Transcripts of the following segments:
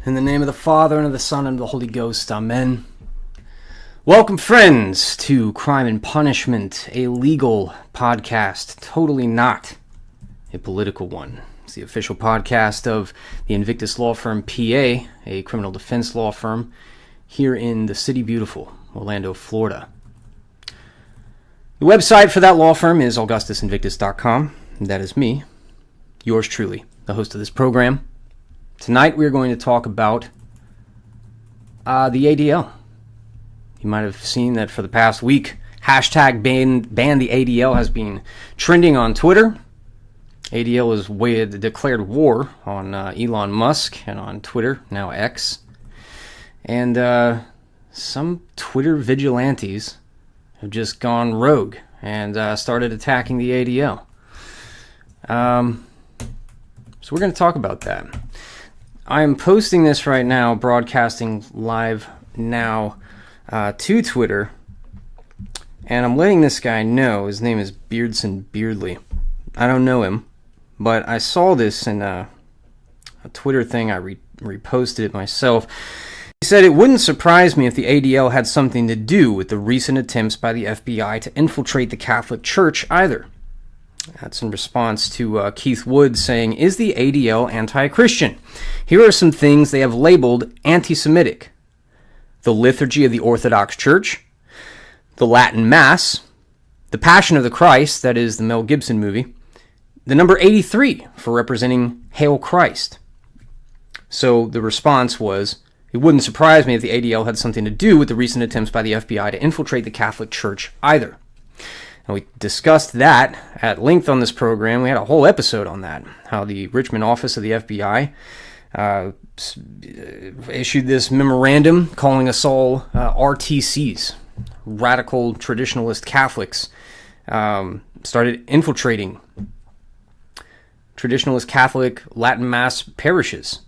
In the name of the Father, and of the Son, and of the Holy Ghost. Amen. Welcome, friends, to Crime and Punishment, a legal podcast, totally not a political one. It's the official podcast of the Invictus Law Firm, PA, a criminal defense law firm here in the city beautiful, Orlando, Florida. The website for that law firm is augustusinvictus.com. That is me, yours truly, the host of this program. Tonight we're going to talk about the ADL. You might have seen that for the past week, hashtag ban the ADL has been trending on Twitter. ADL has declared war on Elon Musk and on Twitter, now X. And some Twitter vigilantes have just gone rogue and started attacking the ADL. So we're going to talk about that. I am posting this right now, broadcasting live now to Twitter, and I'm letting this guy know. His name is Beardson Beardley. I don't know him, but I saw this in a Twitter thing. I reposted it myself. He said, "It wouldn't surprise me if the ADL had something to do with the recent attempts by the FBI to infiltrate the Catholic Church either." That's in response to Keith Wood saying, "Is the ADL anti-Christian? Here are some things they have labeled anti-Semitic. The liturgy of the Orthodox Church, the Latin Mass, the Passion of the Christ," that is the Mel Gibson movie, the number 83 for representing Hail Christ. So the response was, "It wouldn't surprise me if the ADL had something to do with the recent attempts by the FBI to infiltrate the Catholic Church either." And we discussed that at length on this program. We had a whole episode on that, how the Richmond office of the FBI issued this memorandum calling us all RTCs, radical traditionalist Catholics, started infiltrating traditionalist Catholic Latin Mass parishes.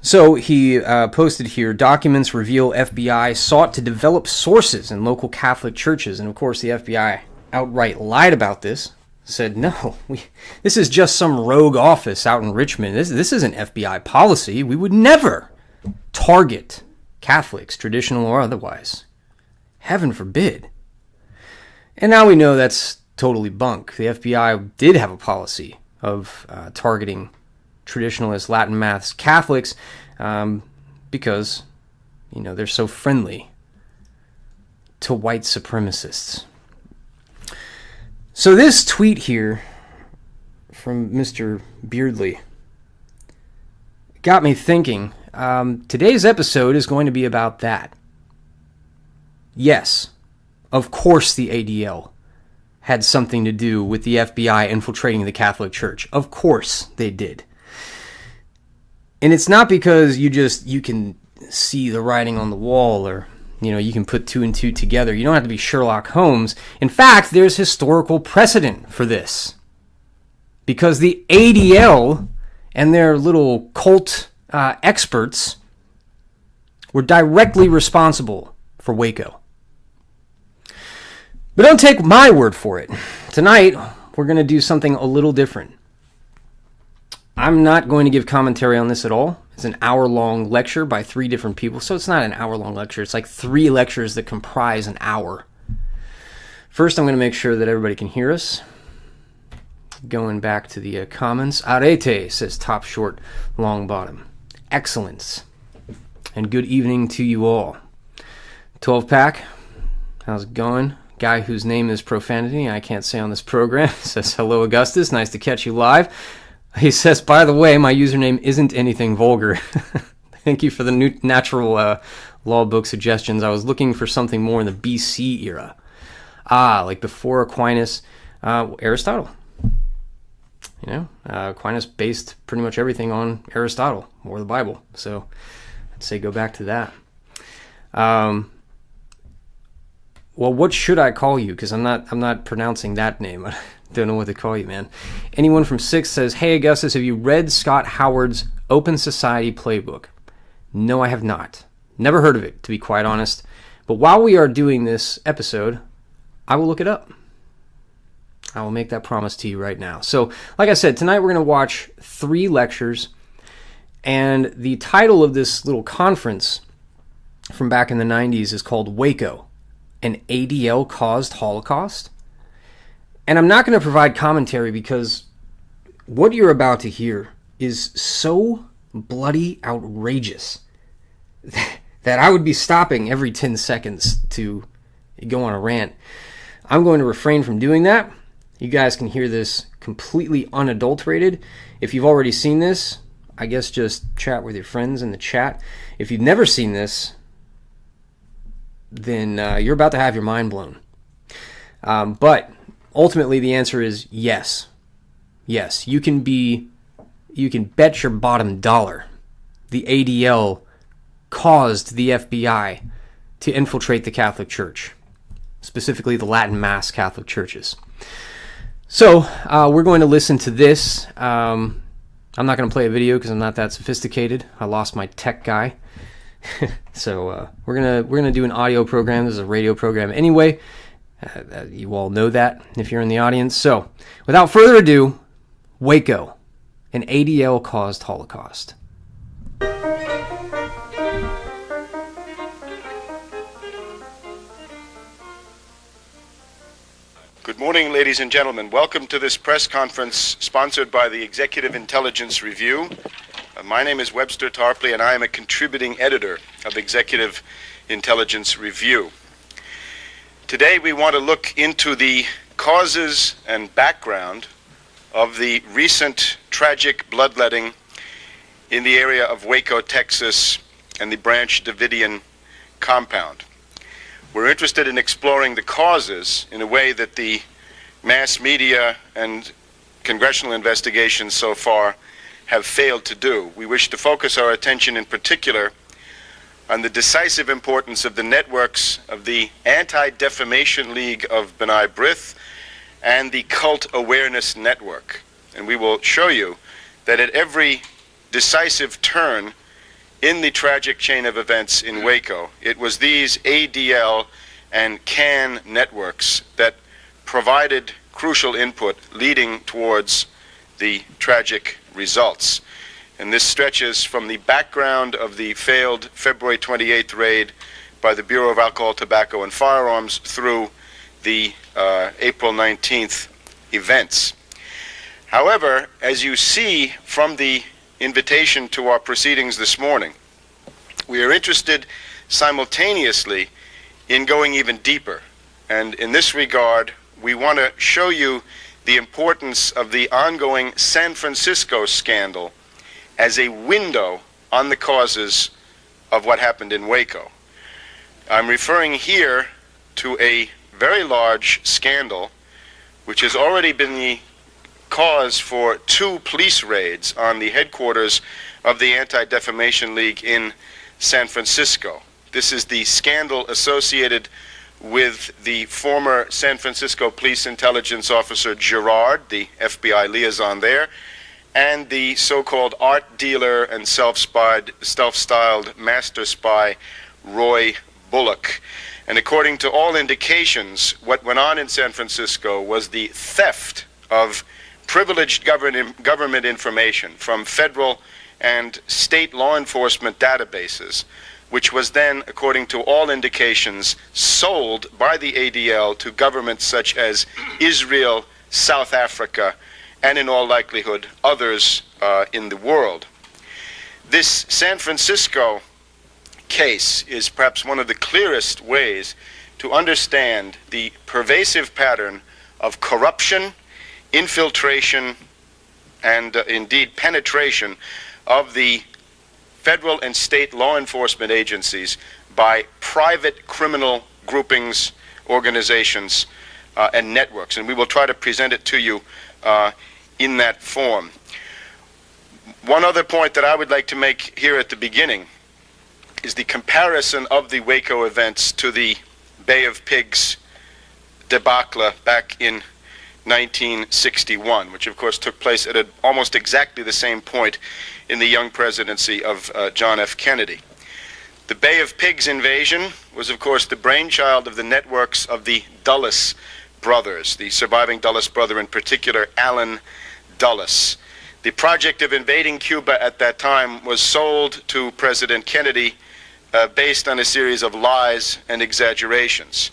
So he posted here, documents reveal FBI sought to develop sources in local Catholic churches. And of course the FBI outright lied about this, said, no, this is just some rogue office out in Richmond. This isn't FBI policy. We would never target Catholics, traditional or otherwise. Heaven forbid. And now we know that's totally bunk. The FBI did have a policy of targeting traditionalist Latin Mass Catholics because, they're so friendly to white supremacists. So this tweet here from Mr. Beardley got me thinking. Today's episode is going to be about that. Yes, of course the ADL had something to do with the FBI infiltrating the Catholic Church. Of course they did. And it's not because you can see the writing on the wall or, you can put two and two together. You don't have to be Sherlock Holmes. In fact, there's historical precedent for this. Because the ADL and their little cult experts were directly responsible for Waco. But don't take my word for it. Tonight, we're going to do something a little different. I'm not going to give commentary on this at all. It's an hour-long lecture by 3 different people. So it's not an hour-long lecture. It's like 3 lectures that comprise an hour. First, I'm going to make sure that everybody can hear us. Going back to the comments. Arete, says Top Short Long Bottom. Excellence. And good evening to you all. 12-pack. How's it going? Guy whose name is profanity I can't say on this program says, "Hello, Augustus. Nice to catch you live." He says, "By the way, my username isn't anything vulgar." Thank you for the new natural law book suggestions. I was looking for something more in the BC era. Like before Aquinas, Aristotle. Aquinas based pretty much everything on Aristotle or the Bible. So I'd say go back to that. Well, what should I call you? Because I'm not pronouncing that name. I don't know what to call you, man. Anyone from 6 says, "Hey, Augustus, have you read Scott Howard's Open Society Playbook?" No, I have not. Never heard of it, to be quite honest. But while we are doing this episode, I will look it up. I will make that promise to you right now. So, like I said, tonight we're going to watch 3 lectures And the title of this little conference from back in the 90s is called Waco, an ADL-Caused Holocaust. And I'm not going to provide commentary because what you're about to hear is so bloody outrageous that I would be stopping every 10 seconds to go on a rant. I'm going to refrain from doing that. You guys can hear this completely unadulterated. If you've already seen this, I guess just chat with your friends in the chat. If you've never seen this, then you're about to have your mind blown. But ultimately, the answer is yes. Yes, you can bet your bottom dollar the ADL caused the FBI to infiltrate the Catholic Church, specifically the Latin Mass Catholic churches. So we're going to listen to this. I'm not going to play a video because I'm not that sophisticated. I lost my tech guy. So we're gonna do an audio program. This is a radio program anyway. You all know that if you're in the audience. So without further ado, Waco, an ADL-caused Holocaust. Good morning, ladies and gentlemen. Welcome to this press conference sponsored by the Executive Intelligence Review. My name is Webster Tarpley, and I am a contributing editor of Executive Intelligence Review. Today we want to look into the causes and background of the recent tragic bloodletting in the area of Waco, Texas, and the Branch Davidian compound. We're interested in exploring the causes in a way that the mass media and congressional investigations so far have failed to do. We wish to focus our attention in particular on the decisive importance of the networks of the Anti-Defamation League of B'nai B'rith and the Cult Awareness Network. And we will show you that at every decisive turn in the tragic chain of events in Waco, it was these ADL and CAN networks that provided crucial input leading towards the tragic results. And this stretches from the background of the failed February 28th raid by the Bureau of Alcohol, Tobacco, and Firearms through the April 19th events. However, as you see from the invitation to our proceedings this morning, we are interested simultaneously in going even deeper. And in this regard, we want to show you the importance of the ongoing San Francisco scandal as a window on the causes of what happened in Waco. I'm referring here to a very large scandal which has already been the cause for 2 police raids on the headquarters of the Anti-Defamation League in San Francisco. This is the scandal associated with the former San Francisco Police Intelligence Officer Girard, the FBI liaison there, and the so-called art dealer and self-styled master spy Roy Bullock. And according to all indications, what went on in San Francisco was the theft of privileged government information from federal and state law enforcement databases, which was then, according to all indications, sold by the ADL to governments such as Israel, South Africa, and in all likelihood others in the world. This San Francisco case is perhaps one of the clearest ways to understand the pervasive pattern of corruption, infiltration, and indeed penetration of the federal and state law enforcement agencies by private criminal groupings, organizations, and networks. And we will try to present it to you in that form. One other point that I would like to make here at the beginning is the comparison of the Waco events to the Bay of Pigs debacle back in 1961, which of course took place at almost exactly the same point in the young presidency of John F. Kennedy. The Bay of Pigs invasion was of course the brainchild of the networks of the Dulles brothers, the surviving Dulles brother in particular, Allen Dulles. The project of invading Cuba at that time was sold to President Kennedy based on a series of lies and exaggerations.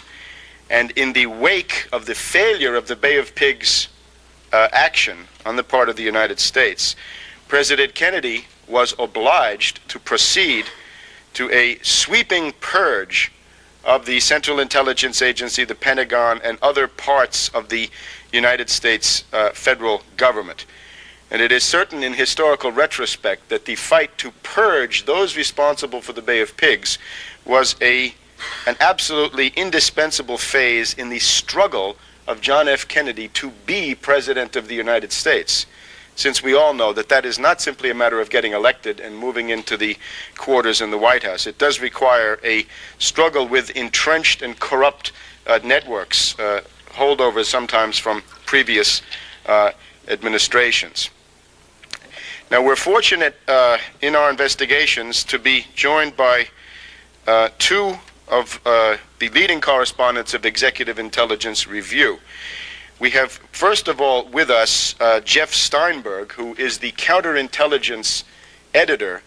And in the wake of the failure of the Bay of Pigs action on the part of the United States, President Kennedy was obliged to proceed to a sweeping purge of the Central Intelligence Agency, the Pentagon, and other parts of the United States federal government. And it is certain in historical retrospect that the fight to purge those responsible for the Bay of Pigs was an absolutely indispensable phase in the struggle of John F. Kennedy to be President of the United States, since we all know that that is not simply a matter of getting elected and moving into the quarters in the White House. It does require a struggle with entrenched and corrupt networks, holdovers sometimes from previous administrations. Now, we're fortunate in our investigations to be joined by two of the leading correspondents of Executive Intelligence Review. We have, first of all, with us Jeff Steinberg, who is the counterintelligence editor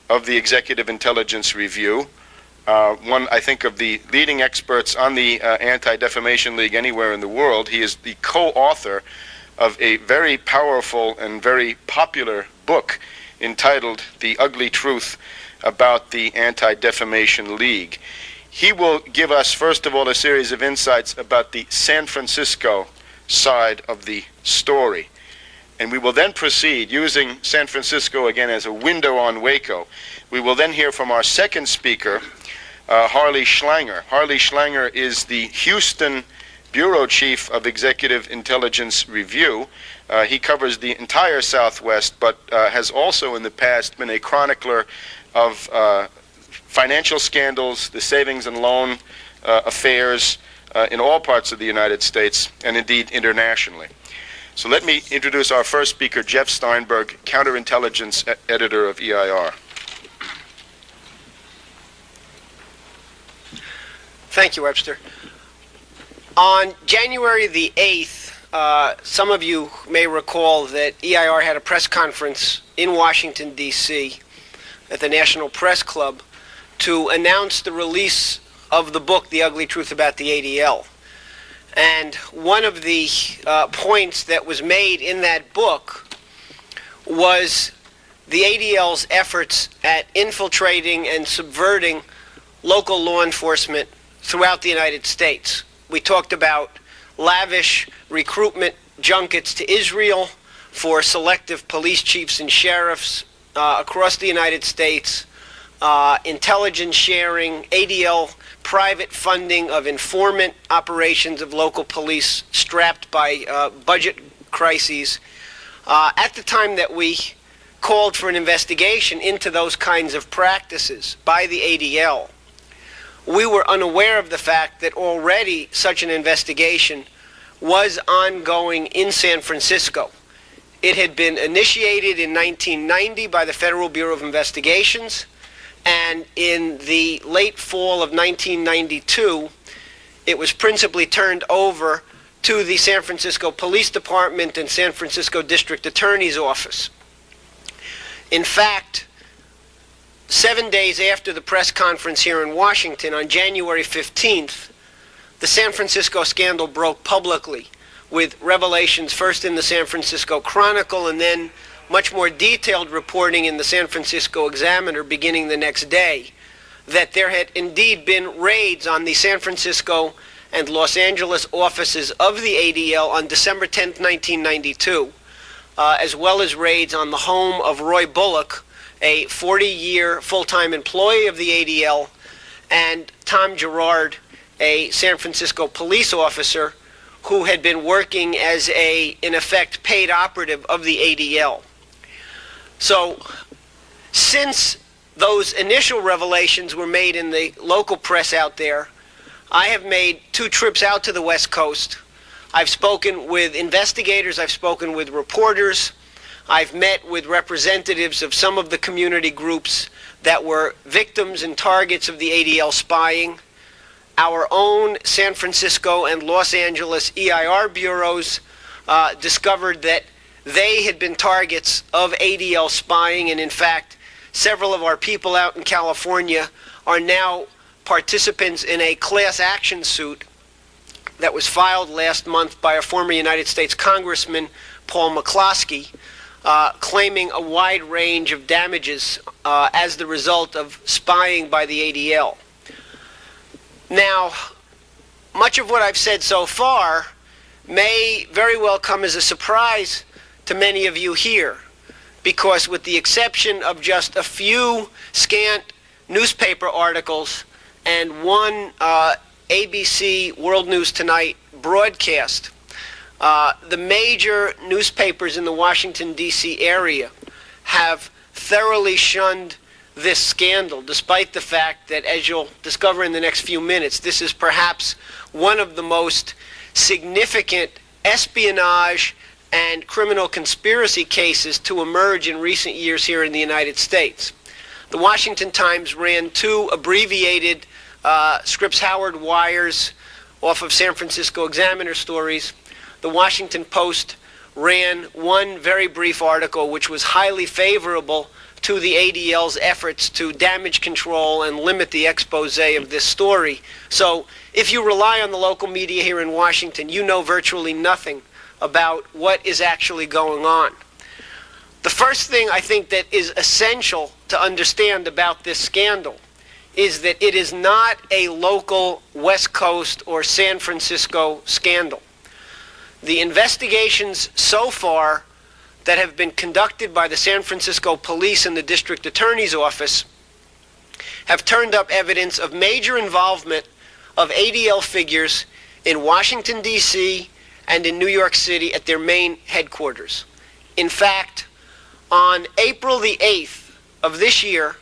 of the Executive Intelligence Review, one, I think, of the leading experts on the Anti-Defamation League anywhere in the world. He is the co-author of a very powerful and very popular book entitled The Ugly Truth About the Anti-Defamation League. He will give us, first of all, a series of insights about the San Francisco side of the story. And we will then proceed, using San Francisco again as a window on Waco. We will then hear from our second speaker, Harley Schlanger. Harley Schlanger is the Houston Bureau Chief of Executive Intelligence Review. He covers the entire Southwest, but has also in the past been a chronicler of financial scandals, the savings and loan affairs in all parts of the United States, and indeed internationally. So let me introduce our first speaker, Jeff Steinberg, counterintelligence editor of EIR. Thank you, Webster. On January the 8th, some of you may recall that EIR had a press conference in Washington, D.C. at the National Press Club to announce the release of the book, The Ugly Truth About the ADL. And one of the points that was made in that book was the ADL's efforts at infiltrating and subverting local law enforcement throughout the United States. We talked about lavish recruitment junkets to Israel for selective police chiefs and sheriffs across the United States, intelligence sharing, ADL private funding of informant operations of local police strapped by budget crises. At the time that we called for an investigation into those kinds of practices by the ADL, we were unaware of the fact that already such an investigation was ongoing in San Francisco. It had been initiated in 1990 by the Federal Bureau of Investigations, and in the late fall of 1992, it was principally turned over to the San Francisco Police Department and San Francisco District Attorney's Office. In fact, 7 days after the press conference here in Washington, on January 15th, the San Francisco scandal broke publicly, with revelations first in the San Francisco Chronicle and then much more detailed reporting in the San Francisco Examiner beginning the next day, that there had indeed been raids on the San Francisco and Los Angeles offices of the ADL on December 10th, 1992, as well as raids on the home of Roy Bullock, a 40-year full-time employee of the ADL, and Tom Gerard, a San Francisco police officer who had been working as a, in effect, paid operative of the ADL. So, since those initial revelations were made in the local press out there, I have made 2 trips out to the West Coast. I've spoken with investigators, I've spoken with reporters, I've met with representatives of some of the community groups that were victims and targets of the ADL spying. Our own San Francisco and Los Angeles EIR bureaus discovered that they had been targets of ADL spying, and in fact, several of our people out in California are now participants in a class action suit that was filed last month by a former United States Congressman, Paul McCloskey, claiming a wide range of damages as the result of spying by the ADL. Now, much of what I've said so far may very well come as a surprise to many of you here, because with the exception of just a few scant newspaper articles and one ABC World News Tonight broadcast, the major newspapers in the Washington, D.C. area have thoroughly shunned this scandal, despite the fact that, as you'll discover in the next few minutes, this is perhaps one of the most significant espionage and criminal conspiracy cases to emerge in recent years here in the United States. The Washington Times ran two abbreviated Scripps Howard wires off of San Francisco Examiner stories. The Washington Post ran one very brief article which was highly favorable to the ADL's efforts to damage control and limit the expose of this story. So if you rely on the local media here in Washington, you know virtually nothing about what is actually going on. The first thing I think that is essential to understand about this scandal is that it is not a local West Coast or San Francisco scandal. The investigations so far that have been conducted by the San Francisco Police and the District Attorney's Office have turned up evidence of major involvement of ADL figures in Washington, D.C. and in New York City at their main headquarters. In fact, on April the 8th of this year,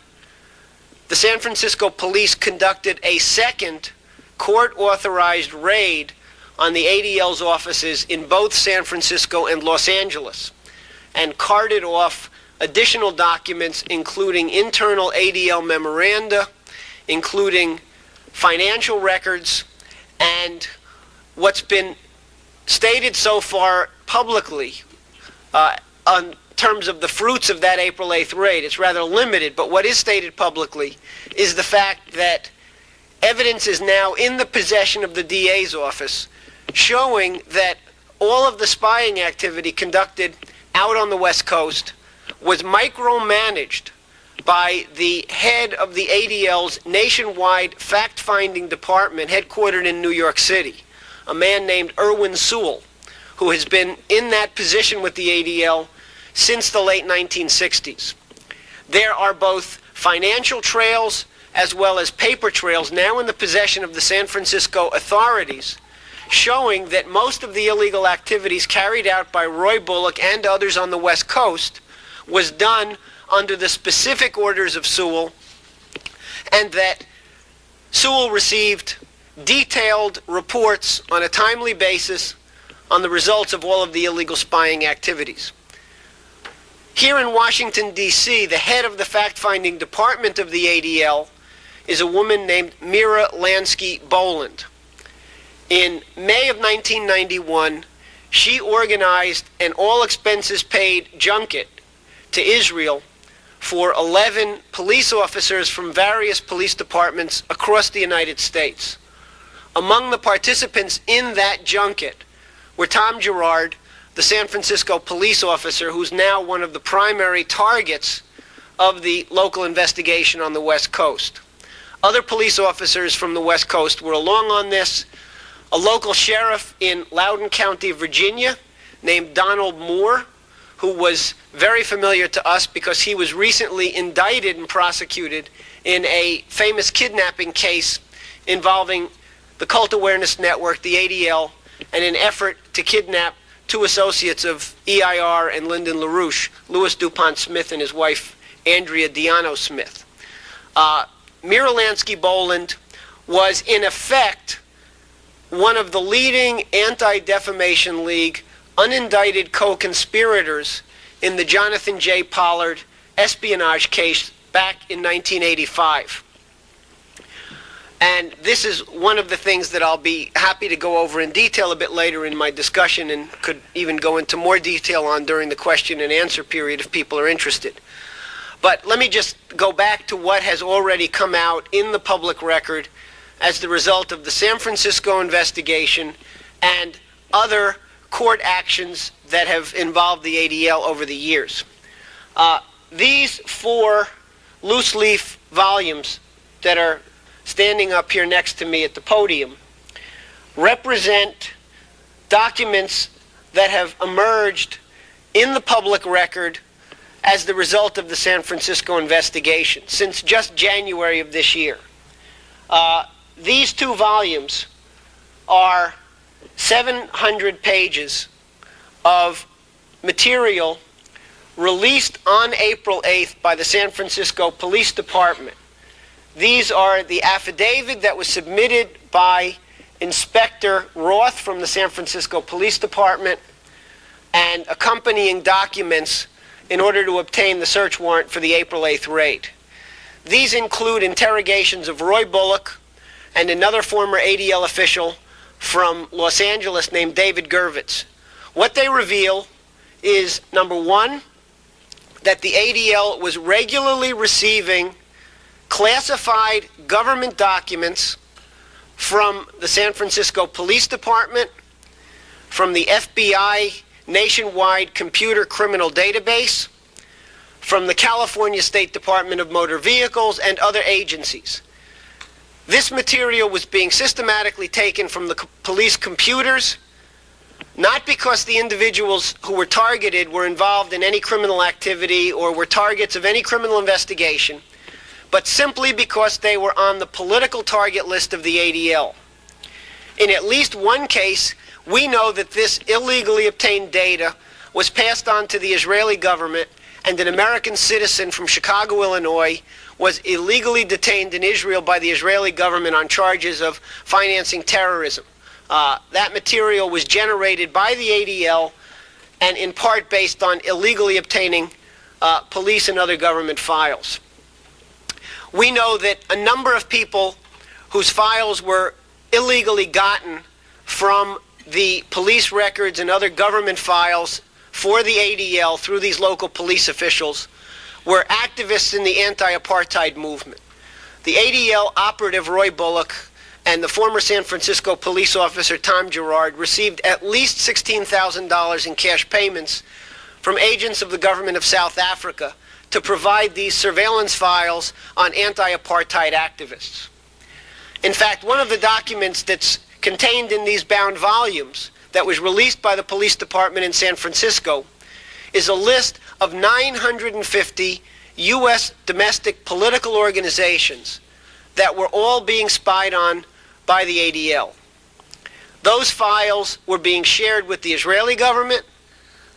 the San Francisco Police conducted a second court-authorized raid on the ADL's offices in both San Francisco and Los Angeles, and carted off additional documents, including internal ADL memoranda, including financial records, and what's been stated so far publicly on terms of the fruits of that April 8th raid. It's rather limited, but what is stated publicly is the fact that evidence is now in the possession of the DA's office showing that all of the spying activity conducted out on the West Coast was micromanaged by the head of the ADL's nationwide fact-finding department headquartered in New York City, a man named Erwin Sewell, who has been in that position with the ADL since the late 1960s. There are both financial trails as well as paper trails now in the possession of the San Francisco authorities, showing that most of the illegal activities carried out by Roy Bullock and others on the West Coast was done under the specific orders of Sewell, and that Sewell received detailed reports on a timely basis on the results of all of the illegal spying activities. Here in Washington, D.C., the head of the fact-finding department of the ADL is a woman named Mira Lansky-Boland. In May of 1991, she organized an all-expenses-paid junket to Israel for 11 police officers from various police departments across the United States. Among the participants in that junket were Tom Girard, the San Francisco police officer who's now one of the primary targets of the local investigation on the West Coast. Other police officers from the West Coast were along on this. A local sheriff in Loudoun County, Virginia, named Donald Moore, who was very familiar to us because he was recently indicted and prosecuted in a famous kidnapping case involving the Cult Awareness Network, the ADL, and an effort to kidnap two associates of EIR and Lyndon LaRouche, Louis DuPont Smith and his wife, Andrea Diano Smith. Mira Lansky-Boland was, in effect, one of the leading Anti-Defamation League unindicted co-conspirators in the Jonathan J. Pollard espionage case back in 1985. And this is one of the things that I'll be happy to go over in detail a bit later in my discussion, and could even go into more detail on during the question and answer period if people are interested. But let me just go back to what has already come out in the public record as the result of the San Francisco investigation and other court actions that have involved the ADL over the years. These 4 loose leaf volumes that are standing up here next to me at the podium represent documents that have emerged in the public record as the result of the San Francisco investigation since just January of this year. These 2 volumes are 700 pages of material released on April 8th by the San Francisco Police Department. These are the affidavit that was submitted by Inspector Roth from the San Francisco Police Department and accompanying documents in order to obtain the search warrant for the April 8th raid. These include interrogations of Roy Bullock and another former ADL official from Los Angeles named David Gervitz. What they reveal is, number one, that the ADL was regularly receiving classified government documents from the San Francisco Police Department, from the FBI nationwide computer criminal database, from the California State Department of Motor Vehicles, and other agencies. This material was being systematically taken from the police computers, not because the individuals who were targeted were involved in any criminal activity or were targets of any criminal investigation, but simply because they were on the political target list of the ADL. In at least one case, we know that this illegally obtained data was passed on to the Israeli government, and an American citizen from Chicago, Illinois, was illegally detained in Israel by the Israeli government on charges of financing terrorism. That material was generated by the ADL and in part based on illegally obtaining police and other government files. We know that a number of people whose files were illegally gotten from the police records and other government files for the ADL through these local police officials were activists in the anti-apartheid movement. The ADL operative Roy Bullock and the former San Francisco police officer Tom Gerard received at least $16,000 in cash payments from agents of the government of South Africa to provide these surveillance files on anti-apartheid activists. In fact, one of the documents that's contained in these bound volumes that was released by the police department in San Francisco is a list of 950 U.S. domestic political organizations that were all being spied on by the ADL. Those files were being shared with the Israeli government.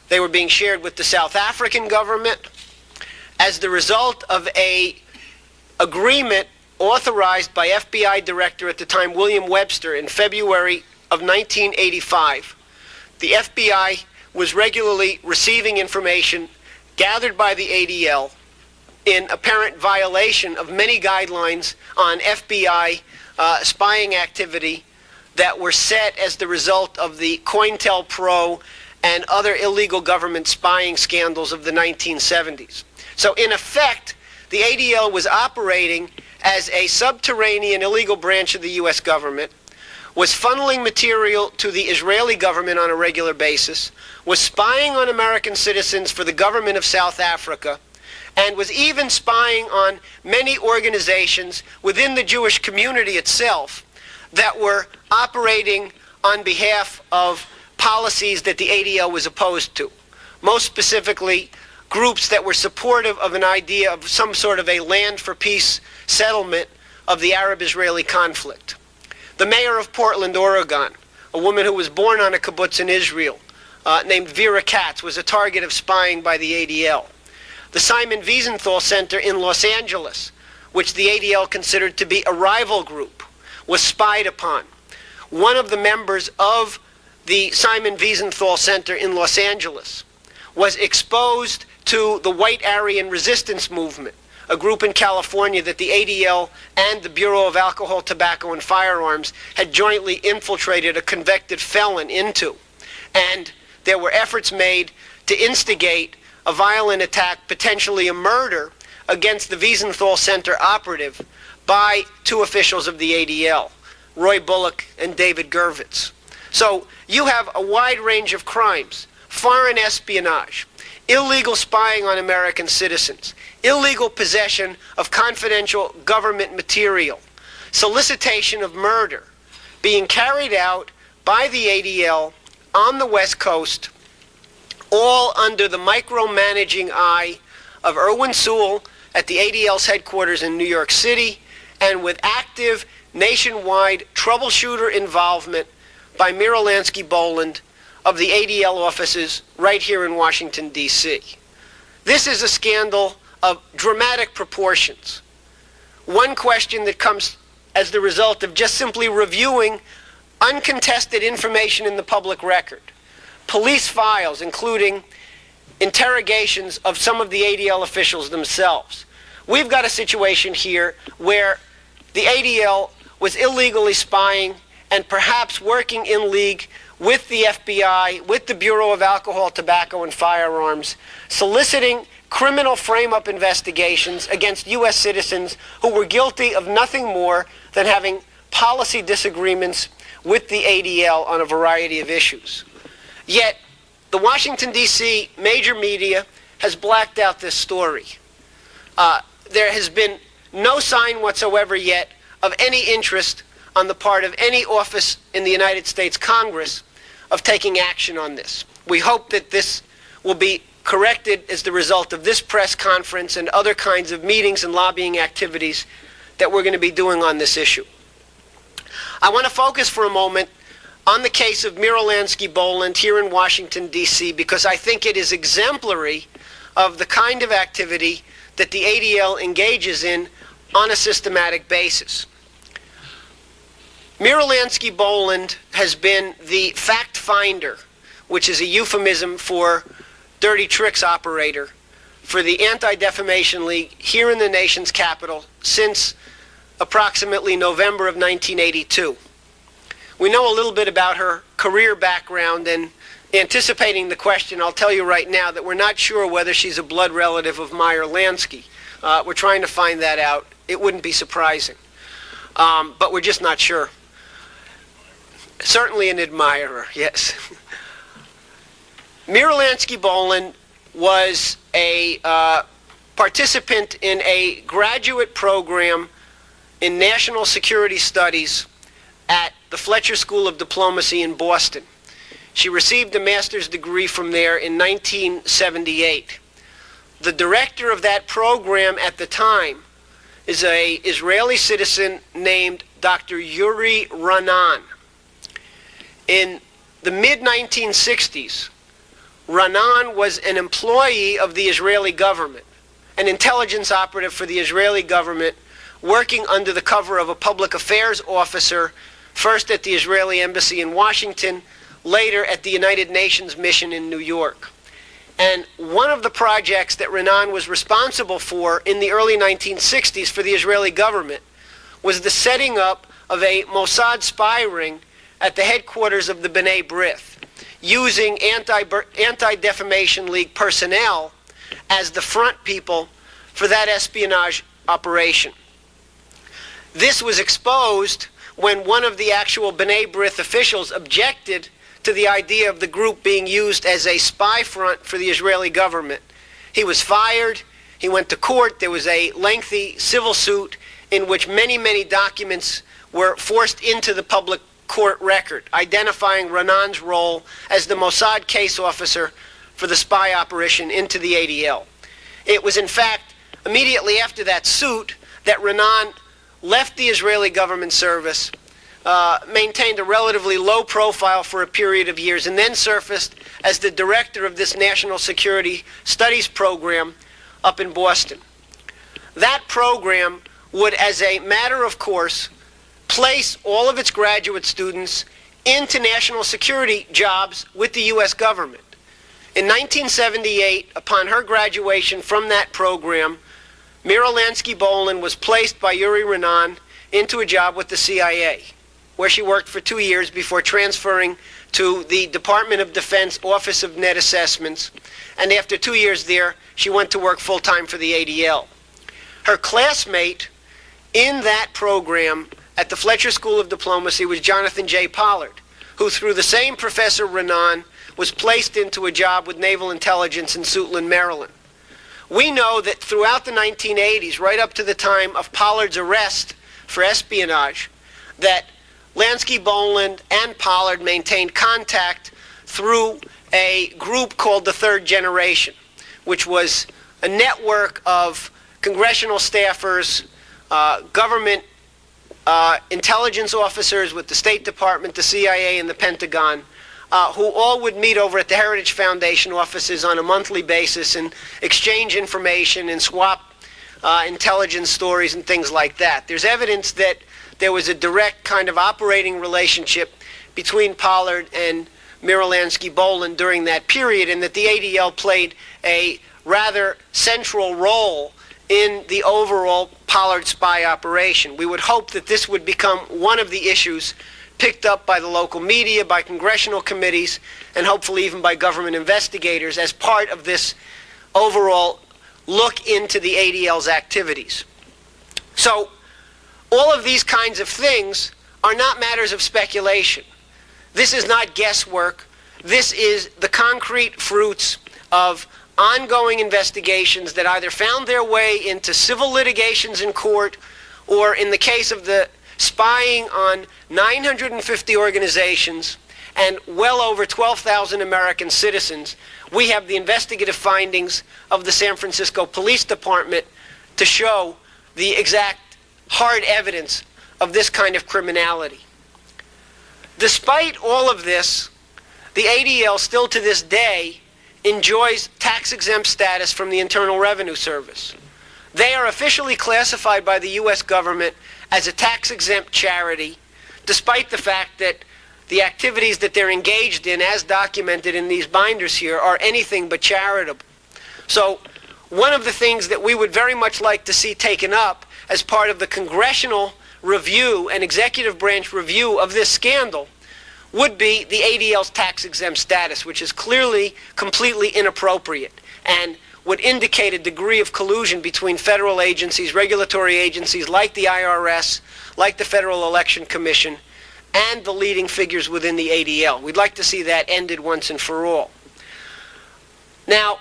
They were being shared with the South African government as the result of an agreement authorized by FBI Director at the time William Webster in February of 1985. The FBI was regularly receiving information gathered by the ADL in apparent violation of many guidelines on FBI spying activity that were set as the result of the COINTELPRO and other illegal government spying scandals of the 1970s. So in effect, the ADL was operating as a subterranean illegal branch of the U.S. government, was funneling material to the Israeli government on a regular basis, was spying on American citizens for the government of South Africa, and was even spying on many organizations within the Jewish community itself that were operating on behalf of policies that the ADL was opposed to. Most specifically, groups that were supportive of an idea of some sort of a land for peace settlement of the Arab-Israeli conflict. The mayor of Portland, Oregon, a woman who was born on a kibbutz in Israel, named Vera Katz, was a target of spying by the ADL. The Simon Wiesenthal Center in Los Angeles, which the ADL considered to be a rival group, was spied upon. One of the members of the Simon Wiesenthal Center in Los Angeles was exposed to the White Aryan Resistance Movement, a group in California that the ADL and the Bureau of Alcohol, Tobacco, and Firearms had jointly infiltrated a convicted felon into. And there were efforts made to instigate a violent attack, potentially a murder, against the Wiesenthal Center operative by two officials of the ADL, Roy Bullock and David Gervitz. So you have a wide range of crimes: foreign espionage, illegal spying on American citizens, illegal possession of confidential government material, solicitation of murder, being carried out by the ADL on the West Coast, all under the micromanaging eye of Irwin Sewell at the ADL's headquarters in New York City, and with active nationwide troubleshooter involvement by Mira Lansky-Boland of the ADL offices right here in Washington, D.C. This is a scandal of dramatic proportions. One question that comes as the result of just simply reviewing uncontested information in the public record, police files, including interrogations of some of the ADL officials themselves. We've got a situation here where the ADL was illegally spying and perhaps working in league with the FBI, with the Bureau of Alcohol, Tobacco, and Firearms, soliciting criminal frame-up investigations against U.S. citizens who were guilty of nothing more than having policy disagreements with the ADL on a variety of issues. Yet, the Washington, D.C. major media has blacked out this story. There has been no sign whatsoever yet of any interest on the part of any office in the United States Congress of taking action on this. We hope that this will be corrected as the result of this press conference and other kinds of meetings and lobbying activities that we're going to be doing on this issue. I want to focus for a moment on the case of Mira Lansky-Boland here in Washington, D.C., because I think it is exemplary of the kind of activity that the ADL engages in on a systematic basis. Mira Lansky-Boland has been the fact finder, which is a euphemism for dirty tricks operator, for the Anti-Defamation League here in the nation's capital since approximately November of 1982. We know a little bit about her career background, and anticipating the question, I'll tell you right now that we're not sure whether she's a blood relative of Meyer Lansky. We're trying to find that out. It wouldn't be surprising. But we're just not sure. Certainly an admirer, yes. Mira Lansky-Boland was a participant in a graduate program in national security studies at the Fletcher School of Diplomacy in Boston. She received a master's degree from there in 1978. The director of that program at the time is an Israeli citizen named Dr. Yuri Ranan. In the mid-1960s, Ranan was an employee of the Israeli government, an intelligence operative for the Israeli government, working under the cover of a public affairs officer, first at the Israeli embassy in Washington, later at the United Nations mission in New York. And one of the projects that Ranan was responsible for in the early 1960s for the Israeli government was the setting up of a Mossad spy ring at the headquarters of the B'nai B'rith, using Anti-Defamation League personnel as the front people for that espionage operation. This was exposed when one of the actual B'nai B'rith officials objected to the idea of the group being used as a spy front for the Israeli government. He was fired. He went to court. There was a lengthy civil suit in which many, many documents were forced into the public court record, identifying Ranan's role as the Mossad case officer for the spy operation into the ADL. It was, in fact, immediately after that suit that Ranan left the Israeli government service, maintained a relatively low profile for a period of years, and then surfaced as the director of this national security studies program up in Boston. That program would, as a matter of course, place all of its graduate students into national security jobs with the U.S. government. In 1978, upon her graduation from that program, Mira Lansky-Boland was placed by Yuri Renan into a job with the CIA, where she worked for 2 years before transferring to the Department of Defense Office of Net Assessments, and after 2 years there, she went to work full-time for the ADL. Her classmate in that program at the Fletcher School of Diplomacy was Jonathan J. Pollard, who through the same Professor Renan was placed into a job with Naval Intelligence in Suitland, Maryland. We know that throughout the 1980s, right up to the time of Pollard's arrest for espionage, that Lansky-Boland and Pollard maintained contact through a group called the Third Generation, which was a network of congressional staffers, government intelligence officers with the State Department, the CIA, and the Pentagon, who all would meet over at the Heritage Foundation offices on a monthly basis and exchange information and swap intelligence stories and things like that. There's evidence that there was a direct kind of operating relationship between Pollard and Mira Lansky-Boland during that period, and that the ADL played a rather central role in the overall Pollard spy operation. We would hope that this would become one of the issues picked up by the local media, by congressional committees, and hopefully even by government investigators as part of this overall look into the ADL's activities. So all of these kinds of things are not matters of speculation. This is not guesswork. This is the concrete fruits of ongoing investigations that either found their way into civil litigations in court, or in the case of the spying on 950 organizations and well over 12,000 American citizens, we have the investigative findings of the San Francisco Police Department to show the exact hard evidence of this kind of criminality. Despite all of this, the ADL still to this day enjoys tax-exempt status from the Internal Revenue Service. They are officially classified by the U.S. government as a tax-exempt charity, despite the fact that the activities that they're engaged in, as documented in these binders here, are anything but charitable. So one of the things that we would very much like to see taken up as part of the congressional review and executive branch review of this scandal would be the ADL's tax-exempt status, which is clearly completely inappropriate and would indicate a degree of collusion between federal agencies, regulatory agencies like the IRS, like the Federal Election Commission, and the leading figures within the ADL. We'd like to see that ended once and for all. Now,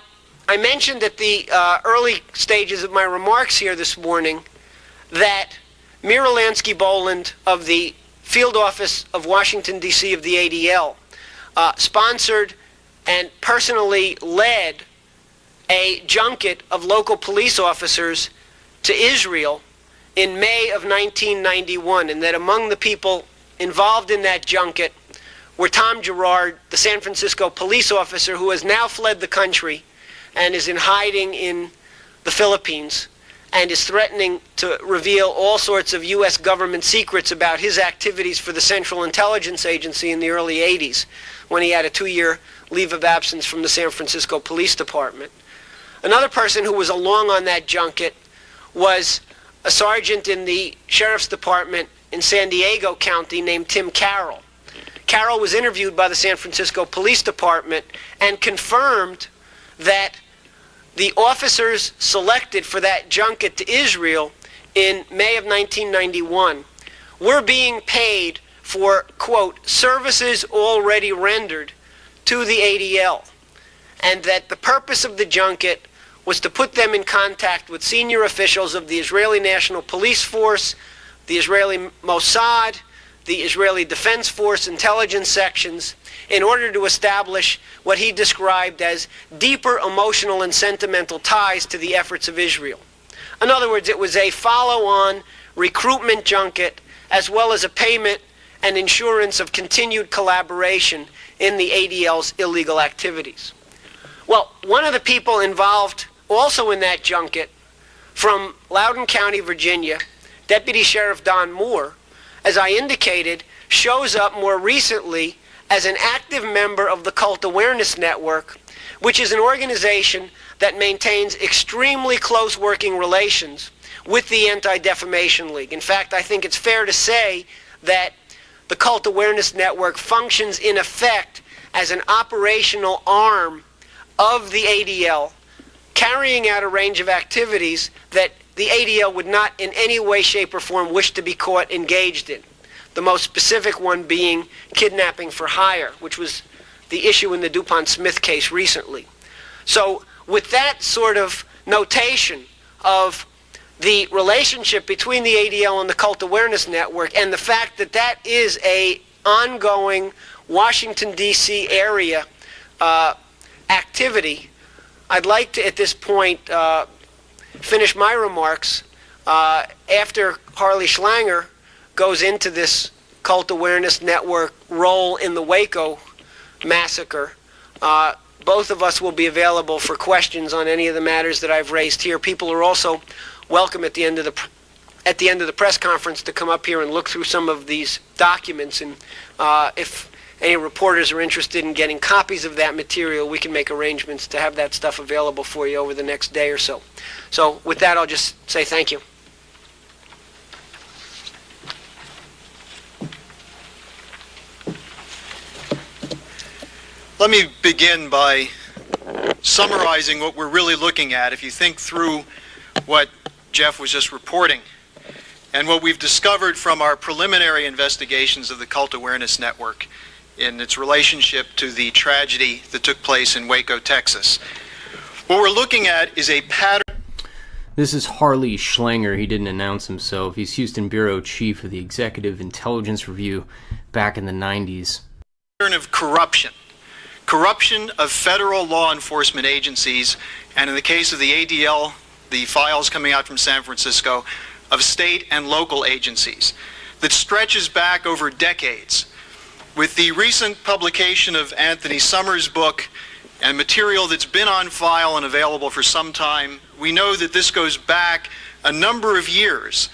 I mentioned at the early stages of my remarks here this morning that Mira Lansky-Boland of the Field Office of Washington, D.C. of the ADL sponsored and personally led a junket of local police officers to Israel in May of 1991, and that among the people involved in that junket were Tom Gerard, the San Francisco police officer who has now fled the country and is in hiding in the Philippines and is threatening to reveal all sorts of U.S. government secrets about his activities for the Central Intelligence Agency in the early 80s, when he had a 2-year leave of absence from the San Francisco Police Department. Another person who was along on that junket was a sergeant in the Sheriff's Department in San Diego County named Tim Carroll. Carroll was interviewed by the San Francisco Police Department and confirmed that the officers selected for that junket to Israel in May of 1991 were being paid for, quote, services already rendered to the ADL, and that the purpose of the junket was to put them in contact with senior officials of the Israeli National Police Force, the Israeli Mossad, the Israeli Defense Force intelligence sections, in order to establish what he described as deeper emotional and sentimental ties to the efforts of Israel. In other words, it was a follow-on recruitment junket as well as a payment and insurance of continued collaboration in the ADL's illegal activities. Well, one of the people involved also in that junket from Loudoun County, Virginia, Deputy Sheriff Don Moore, as I indicated, shows up more recently as an active member of the Cult Awareness Network which is an organization that maintains extremely close working relations with the Anti-Defamation League. In fact, I think it's fair to say that the Cult Awareness Network functions in effect as an operational arm of the ADL, carrying out a range of activities that the ADL would not in any way, shape, or form wish to be caught engaged in. The most specific one being kidnapping for hire, which was the issue in the DuPont Smith case recently. So with that sort of notation of the relationship between the ADL and the Cult Awareness Network, and the fact that that is a ongoing Washington, D.C. area activity, I'd like to, at this point, finish my remarks after Harley Schlanger goes into this Cult Awareness Network role in the Waco massacre. Both of us will be available for questions on any of the matters that I've raised here. People are also welcome at the end of the press conference to come up here and look through some of these documents. And if any reporters are interested in getting copies of that material, we can make arrangements to have that stuff available for you over the next day or so. So with that, I'll just say thank you. Let me begin by summarizing what we're really looking at. If you think through what Jeff was just reporting and what we've discovered from our preliminary investigations of the Cult Awareness Network in its relationship to the tragedy that took place in Waco, Texas, what we're looking at is a pattern. This is Harley Schlanger. He didn't announce himself. He's Houston Bureau Chief of the Executive Intelligence Review back in the 90s. Of corruption of federal law enforcement agencies, and in the case of the ADL, the files coming out from San Francisco, of state and local agencies, that stretches back over decades. With the recent publication of Anthony Summers' book and material that's been on file and available for some time, we know that this goes back a number of years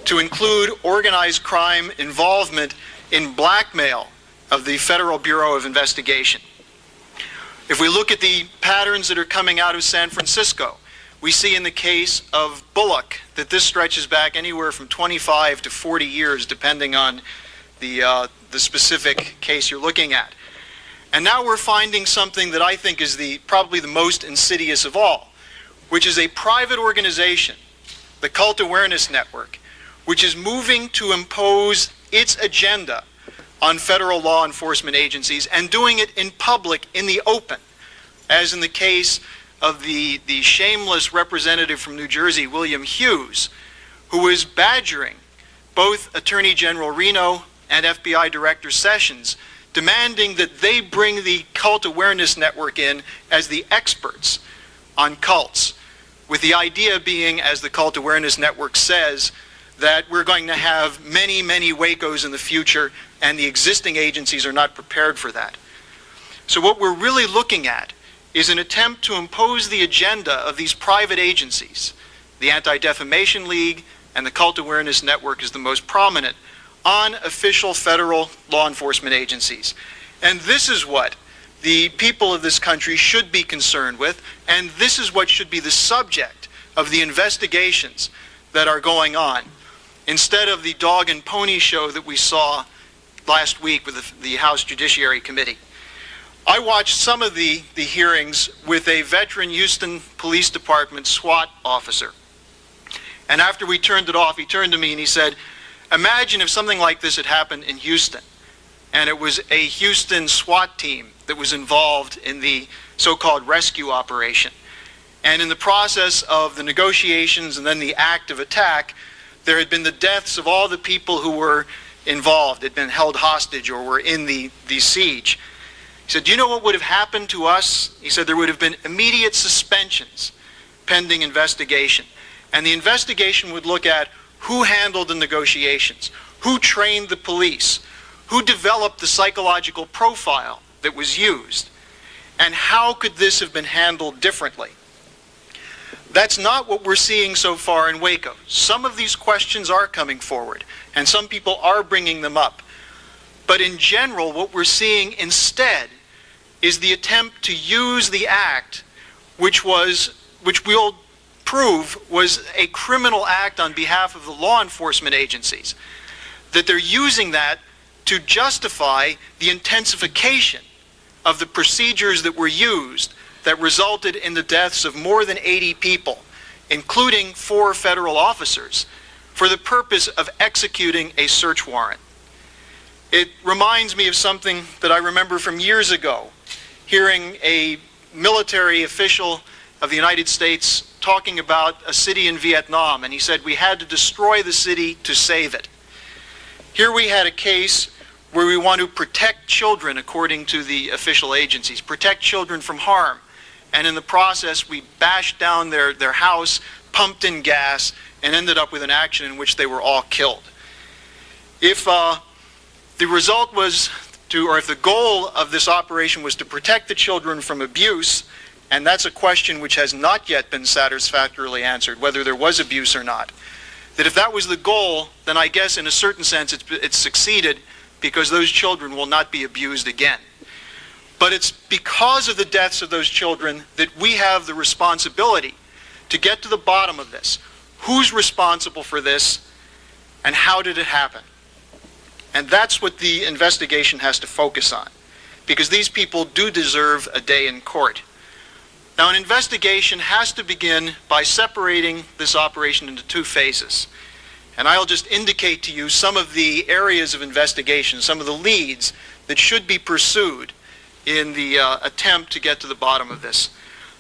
to include organized crime involvement in blackmail of the Federal Bureau of Investigation. If we look at the patterns that are coming out of San Francisco, we see in the case of Bullock that this stretches back anywhere from 25 to 40 years, depending on the specific case you're looking at. And now we're finding something that I think is probably the most insidious of all, which is a private organization, the Cult Awareness Network, which is moving to impose its agenda on federal law enforcement agencies, and doing it in public, in the open, as in the case of the shameless representative from New Jersey, William Hughes, who was badgering both Attorney General Reno and FBI Director Sessions, demanding that they bring the Cult Awareness Network in as the experts on cults, with the idea being, as the Cult Awareness Network says, that we're going to have many, many Wacos in the future, and the existing agencies are not prepared for that. So what we're really looking at is an attempt to impose the agenda of these private agencies, the Anti-Defamation League and the Cult Awareness Network is the most prominent, on official federal law enforcement agencies. And this is what the people of this country should be concerned with, and this is what should be the subject of the investigations that are going on, instead of the dog and pony show that we saw last week with the House Judiciary Committee. I watched some of the hearings with a veteran Houston Police Department SWAT officer. And after we turned it off, he turned to me and he said, imagine if something like this had happened in Houston, and it was a Houston SWAT team that was involved in the so-called rescue operation. And in the process of the negotiations and then the act of attack, there had been the deaths of all the people who were involved, had been held hostage or were in the siege. He said, do you know what would have happened to us? He said there would have been immediate suspensions pending investigation. And the investigation would look at who handled the negotiations, who trained the police, who developed the psychological profile that was used, and how could this have been handled differently. That's not what we're seeing so far in Waco. Some of these questions are coming forward, and some people are bringing them up. But in general, what we're seeing instead is the attempt to use the act, which we'll prove was a criminal act on behalf of the law enforcement agencies, that they're using that to justify the intensification of the procedures that were used that resulted in the deaths of more than 80 people, including 4 federal officers, for the purpose of executing a search warrant. It reminds me of something that I remember from years ago, hearing a military official of the United States talking about a city in Vietnam, and he said we had to destroy the city to save it. Here we had a case where we want to protect children, according to the official agencies, protect children from harm. And in the process, we bashed down their house, pumped in gas, and ended up with an action in which they were all killed. If the result was to, or if the goal of this operation was to protect the children from abuse, and that's a question which has not yet been satisfactorily answered, whether there was abuse or not, that if that was the goal, then I guess in a certain sense it's succeeded, because those children will not be abused again. But it's because of the deaths of those children that we have the responsibility to get to the bottom of this. Who's responsible for this, and how did it happen? And that's what the investigation has to focus on, because these people do deserve a day in court. Now, an investigation has to begin by separating this operation into 2 phases. And I'll just indicate to you some of the areas of investigation, some of the leads that should be pursued in the attempt to get to the bottom of this.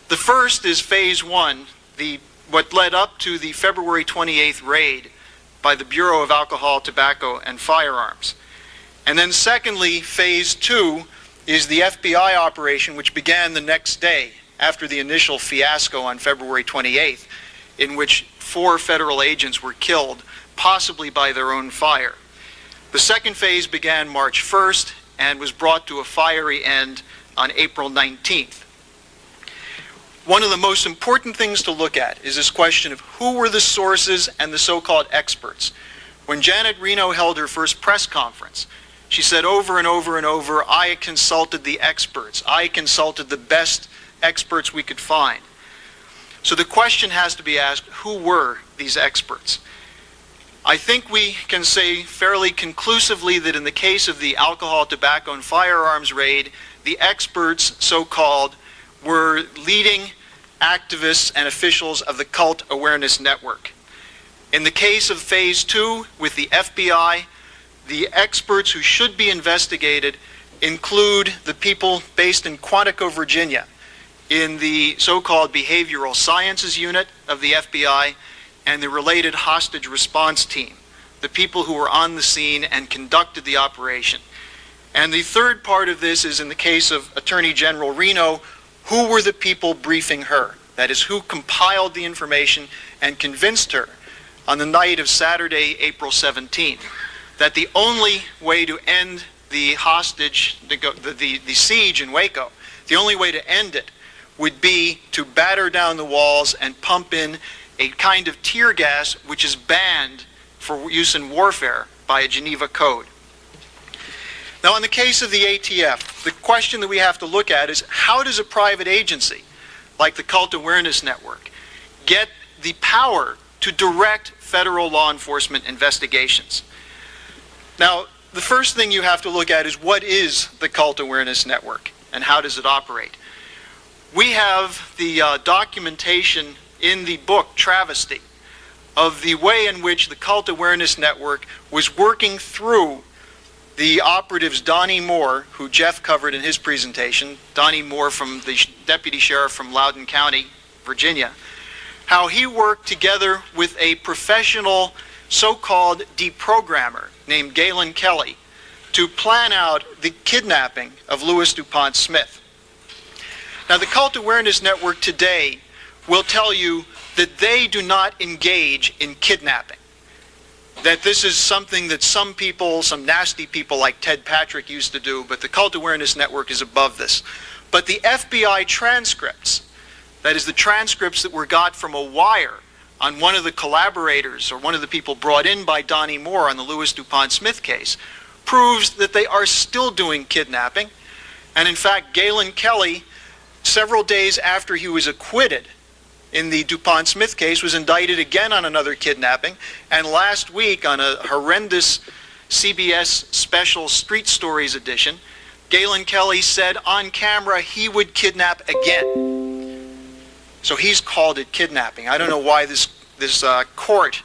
The first is phase 1, what led up to the February 28th raid by the Bureau of Alcohol, Tobacco, and Firearms. And then secondly, phase 2 is the FBI operation, which began the next day after the initial fiasco on February 28th, in which 4 federal agents were killed, possibly by their own fire. The second phase began March 1st and was brought to a fiery end on April 19th. One of the most important things to look at is this question of who were the sources and the so-called experts. When Janet Reno held her first press conference, she said over and over and over, I consulted the experts. I consulted the best experts we could find. So the question has to be asked, who were these experts? I think we can say fairly conclusively that in the case of the alcohol, tobacco, and firearms raid, the experts, so-called, were leading activists and officials of the Cult Awareness Network. In the case of phase 2 with the FBI, the experts who should be investigated include the people based in Quantico, Virginia, in the so-called Behavioral Sciences Unit of the FBI, and the related hostage response team, the people who were on the scene and conducted the operation. And the third part of this is in the case of Attorney General Reno, who were the people briefing her? That is, who compiled the information and convinced her on the night of Saturday, April 17th, that the only way to end the hostage, the siege in Waco, the only way to end it would be to batter down the walls and pump in a kind of tear gas which is banned for use in warfare by a Geneva Code. Now, in the case of the ATF, the question that we have to look at is how does a private agency like the Cult Awareness Network get the power to direct federal law enforcement investigations? Now, the first thing you have to look at is what is the Cult Awareness Network and how does it operate? We have the documentation in the book Travesty of the way in which the Cult Awareness Network was working through the operatives Donnie Moore, who Jeff covered in his presentation, Donnie Moore from the deputy sheriff from Loudoun County, Virginia, how he worked together with a professional so-called deprogrammer named Galen Kelly to plan out the kidnapping of Louis DuPont Smith. Now, the Cult Awareness Network today will tell you that they do not engage in kidnapping. That this is something that some people, some nasty people like Ted Patrick used to do, but the Cult Awareness Network is above this. But the FBI transcripts, that is the transcripts that were got from a wire on one of the collaborators or one of the people brought in by Donnie Moore on the Louis DuPont Smith case, proves that they are still doing kidnapping And in fact, Galen Kelly, several days after he was acquitted in the DuPont Smith case, was indicted again on another kidnapping. And last week, on a horrendous CBS special Street Stories edition, Galen Kelly said on camera he would kidnap again. So he's called it kidnapping. I don't know why this court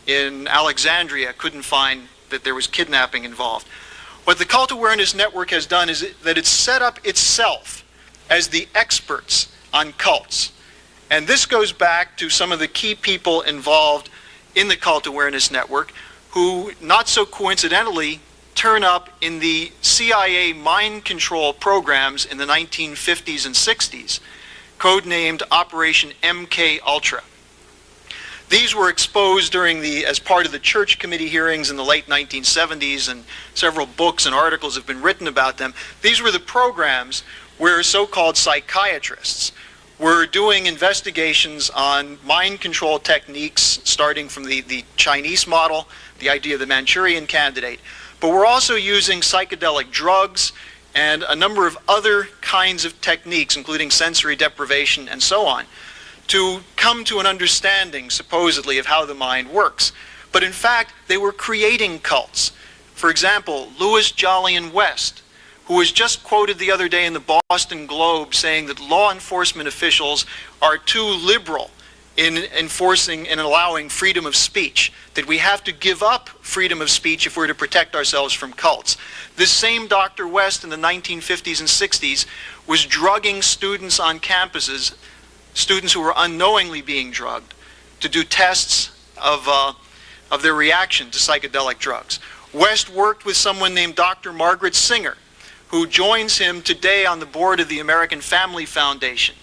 in Alexandria couldn't find that there was kidnapping involved. What the Cult Awareness Network has done is that it's set up itself as the experts on cults. And this goes back to some of the key people involved in the Cult Awareness Network who, not so coincidentally, turn up in the CIA mind control programs in the 1950s and 60s, codenamed Operation MK Ultra. These were exposed as part of the Church Committee hearings in the late 1970s, and several books and articles have been written about them. These were the programs where so-called psychiatrists were doing investigations on mind control techniques, starting from the Chinese model, the idea of the Manchurian Candidate. But we're also using psychedelic drugs and a number of other kinds of techniques, including sensory deprivation and so on, to come to an understanding, supposedly, of how the mind works. But in fact, they were creating cults. For example, Louis Jolyon West, who was just quoted the other day in the Boston Globe saying that law enforcement officials are too liberal in enforcing and allowing freedom of speech, that we have to give up freedom of speech if we're to protect ourselves from cults. This same Dr. West in the 1950s and 60s was drugging students on campuses, students who were unknowingly being drugged, to do tests of their reaction to psychedelic drugs. West worked with someone named Dr. Margaret Singer, who joins him today on the board of the American Family Foundation,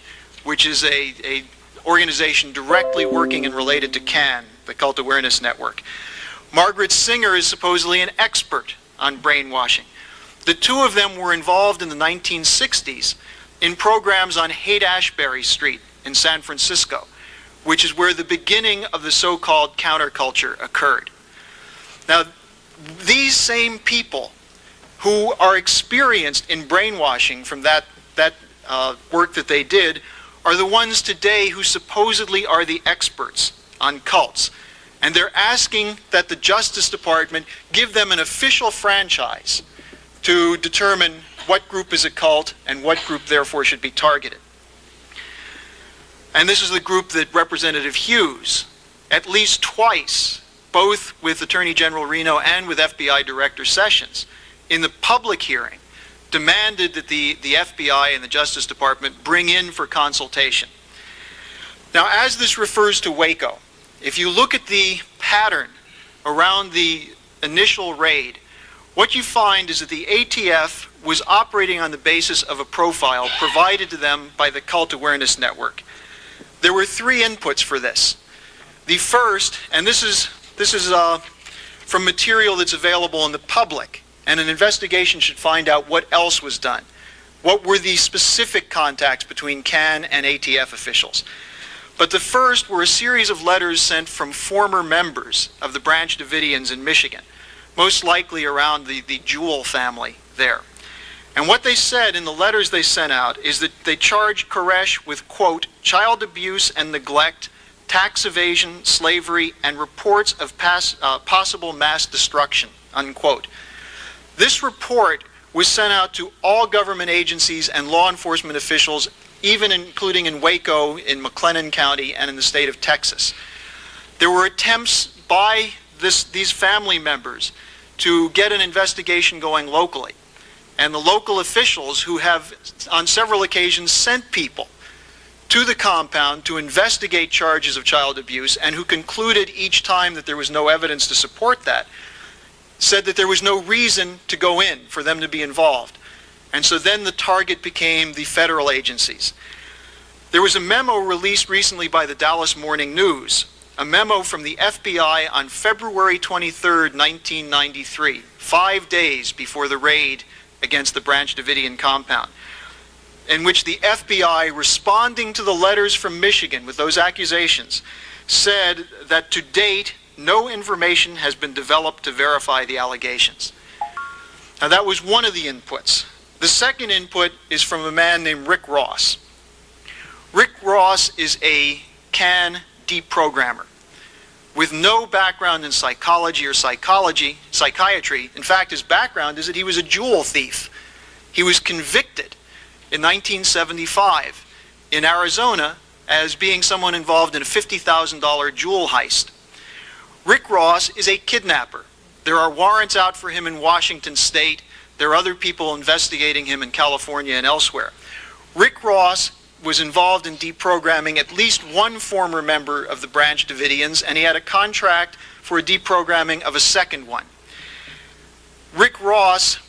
which is a organization directly working and related to CAN, the Cult Awareness Network. Margaret Singer is supposedly an expert on brainwashing. The two of them were involved in the 1960s in programs on Haight-Ashbury Street in San Francisco, which is where the beginning of the so-called counterculture occurred. Now, these same people who are experienced in brainwashing from that work that they did are the ones today who supposedly are the experts on cults. And they're asking that the Justice Department give them an official franchise to determine what group is a cult and what group therefore should be targeted. And this is the group that Representative Hughes, at least twice, both with Attorney General Reno and with FBI Director Sessions, in the public hearing, demanded that the FBI and the Justice Department bring in for consultation. Now, as this refers to Waco, if you look at the pattern around the initial raid, what you find is that the ATF was operating on the basis of a profile provided to them by the Cult Awareness Network. There were three inputs for this. The first, and this is from material that's available in the public, and an investigation should find out what else was done. What were the specific contacts between CAN and ATF officials? But the first were a series of letters sent from former members of the Branch Davidians in Michigan, most likely around the Jewell family there. And what they said in the letters they sent out is that they charged Koresh with, quote, child abuse and neglect, tax evasion, slavery, and reports of possible mass destruction, unquote. This report was sent out to all government agencies and law enforcement officials, even including in Waco, in McLennan County, and in the state of Texas. There were attempts by these family members to get an investigation going locally. And the local officials, who have on several occasions sent people to the compound to investigate charges of child abuse, and who concluded each time that there was no evidence to support that, said that there was no reason to go in for them to be involved. And so then the target became the federal agencies. There was a memo released recently by the Dallas Morning News, a memo from the FBI on February 23rd, 1993, 5 days before the raid against the Branch Davidian compound, in which the FBI, responding to the letters from Michigan with those accusations, said that to date, no information has been developed to verify the allegations. Now, that was one of the inputs. The second input is from a man named Rick Ross. Rick Ross is a CAN deprogrammer with no background in psychology or psychiatry. In fact, his background is that he was a jewel thief. He was convicted in 1975 in Arizona as being someone involved in a $50,000 jewel heist. Rick Ross is a kidnapper. There are warrants out for him in Washington State. There are other people investigating him in California and elsewhere. Rick Ross was involved in deprogramming at least one former member of the Branch Davidians, and he had a contract for a deprogramming of a second one. Rick Ross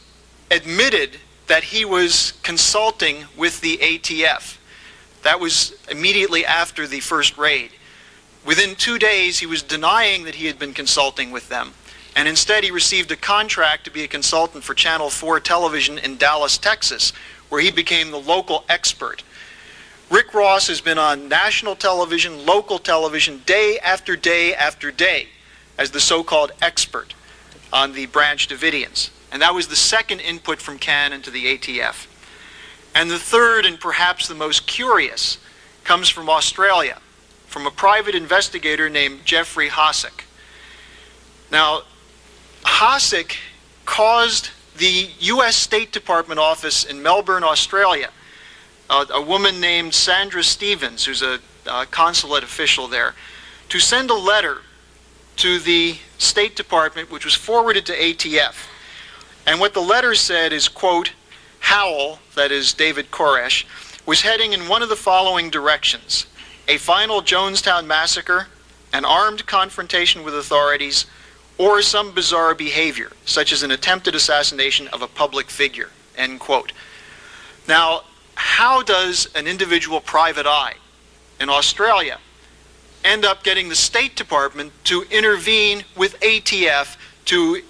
admitted that he was consulting with the ATF. That was immediately after the first raid. Within 2 days, he was denying that he had been consulting with them, and instead he received a contract to be a consultant for Channel 4 television in Dallas, Texas, where he became the local expert. Rick Ross has been on national television, local television, day after day after day as the so-called expert on the Branch Davidians. And that was the second input from CAN into the ATF. And the third, and perhaps the most curious, comes from Australia, from a private investigator named Jeffrey Hossack. Now, Hossack caused the U.S. State Department office in Melbourne, Australia, a woman named Sandra Stevens, who's a consulate official there, to send a letter to the State Department, which was forwarded to ATF. And what the letter said is, quote, Howell, that is David Koresh, was heading in one of the following directions: a final Jonestown massacre, an armed confrontation with authorities, or some bizarre behavior, such as an attempted assassination of a public figure, end quote. Now, how does an individual private eye in Australia end up getting the State Department to intervene with ATF to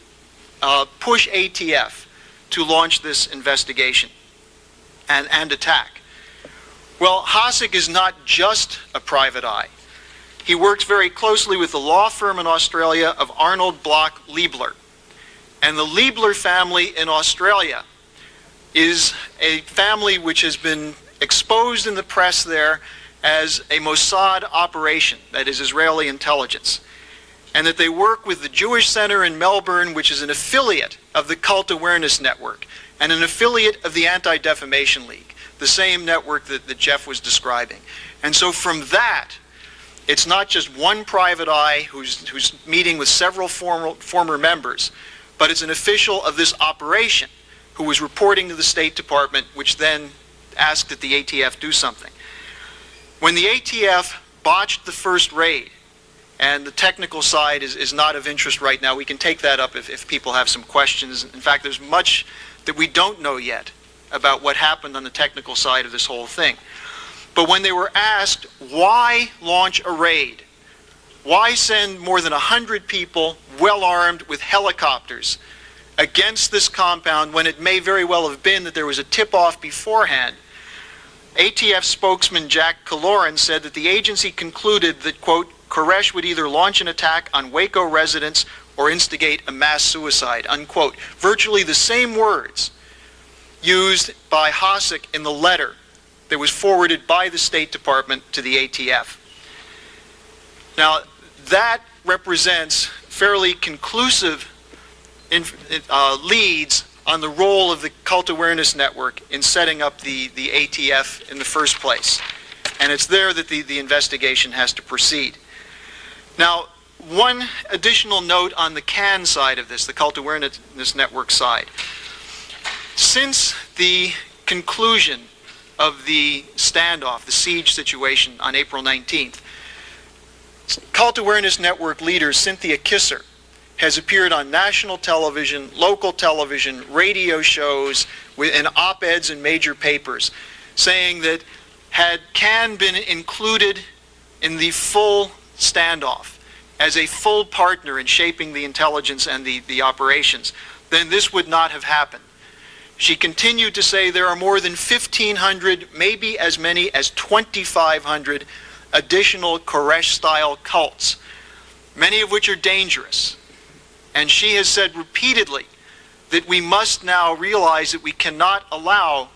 push ATF to launch this investigation and attack? Well, Hossack is not just a private eye. He works very closely with the law firm in Australia of Arnold Bloch Liebler. And the Liebler family in Australia is a family which has been exposed in the press there as a Mossad operation, that is Israeli intelligence, and that they work with the Jewish Center in Melbourne, which is an affiliate of the Cult Awareness Network and an affiliate of the Anti-Defamation League, the same network that Jeff was describing. And so from that, it's not just one private eye who's meeting with several former members, but it's an official of this operation who was reporting to the State Department, which then asked that the ATF do something. When the ATF botched the first raid, and the technical side is not of interest right now, we can take that up if people have some questions. In fact, there's much that we don't know yet about what happened on the technical side of this whole thing. But when they were asked, why launch a raid? Why send more than 100 people, well-armed with helicopters, against this compound when it may very well have been that there was a tip-off beforehand? ATF spokesman Jack Kaloran said that the agency concluded that, quote, Koresh would either launch an attack on Waco residents or instigate a mass suicide, unquote. Virtually the same words used by Hossack in the letter that was forwarded by the State Department to the ATF. Now, that represents fairly conclusive leads on the role of the Cult Awareness Network in setting up the ATF in the first place. And it's there that the investigation has to proceed. Now, one additional note on the CAN side of this, the Cult Awareness Network side. Since the conclusion of the standoff, the siege situation on April 19th, Cult Awareness Network leader Cynthia Kisser has appeared on national television, local television, radio shows, and op-eds in major papers, saying that had CAN been included in the full standoff as a full partner in shaping the intelligence and the operations, then this would not have happened. She continued to say there are more than 1,500, maybe as many as 2,500 additional Koresh-style cults, many of which are dangerous. And she has said repeatedly that we must now realize that we cannot allow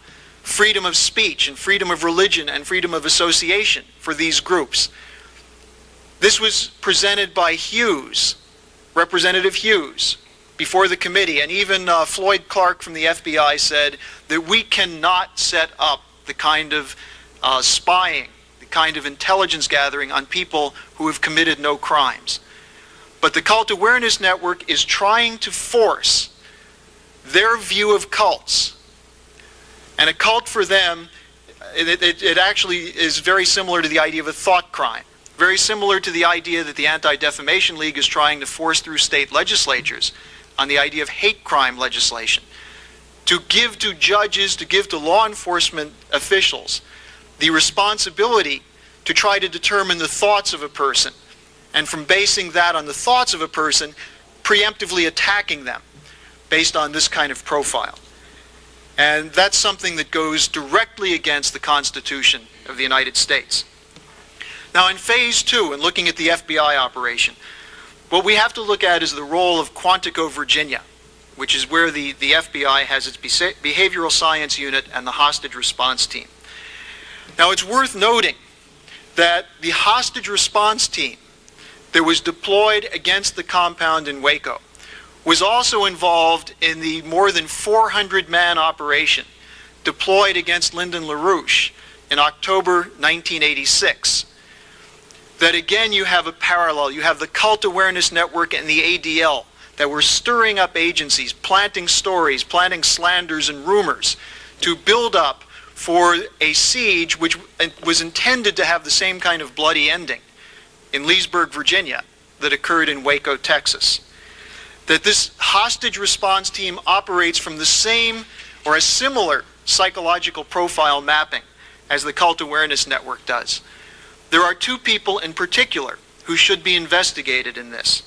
freedom of speech and freedom of religion and freedom of association for these groups. This was presented by Hughes, Representative Hughes, before the committee, and even Floyd Clark from the FBI said that we cannot set up the kind of spying, the kind of intelligence gathering on people who have committed no crimes. But the Cult Awareness Network is trying to force their view of cults. And a cult for them, it actually is very similar to the idea of a thought crime. Very similar to the idea that the Anti-Defamation League is trying to force through state legislatures on the idea of hate crime legislation. To give to judges, to give to law enforcement officials the responsibility to try to determine the thoughts of a person, and from basing that on the thoughts of a person, preemptively attacking them based on this kind of profile. And that's something that goes directly against the Constitution of the United States. Now in phase 2, and looking at the FBI operation, what we have to look at is the role of Quantico, Virginia, which is where the FBI has its behavioral science unit and the hostage response team. Now it's worth noting that the hostage response team that was deployed against the compound in Waco was also involved in the more than 400-man operation deployed against Lyndon LaRouche in October 1986. That again, you have a parallel. You have the Cult Awareness Network and the ADL that were stirring up agencies, planting stories, planting slanders and rumors to build up for a siege which was intended to have the same kind of bloody ending in Leesburg, Virginia, that occurred in Waco, Texas. That this hostage response team operates from the same or a similar psychological profile mapping as the Cult Awareness Network does. There are two people in particular who should be investigated in this.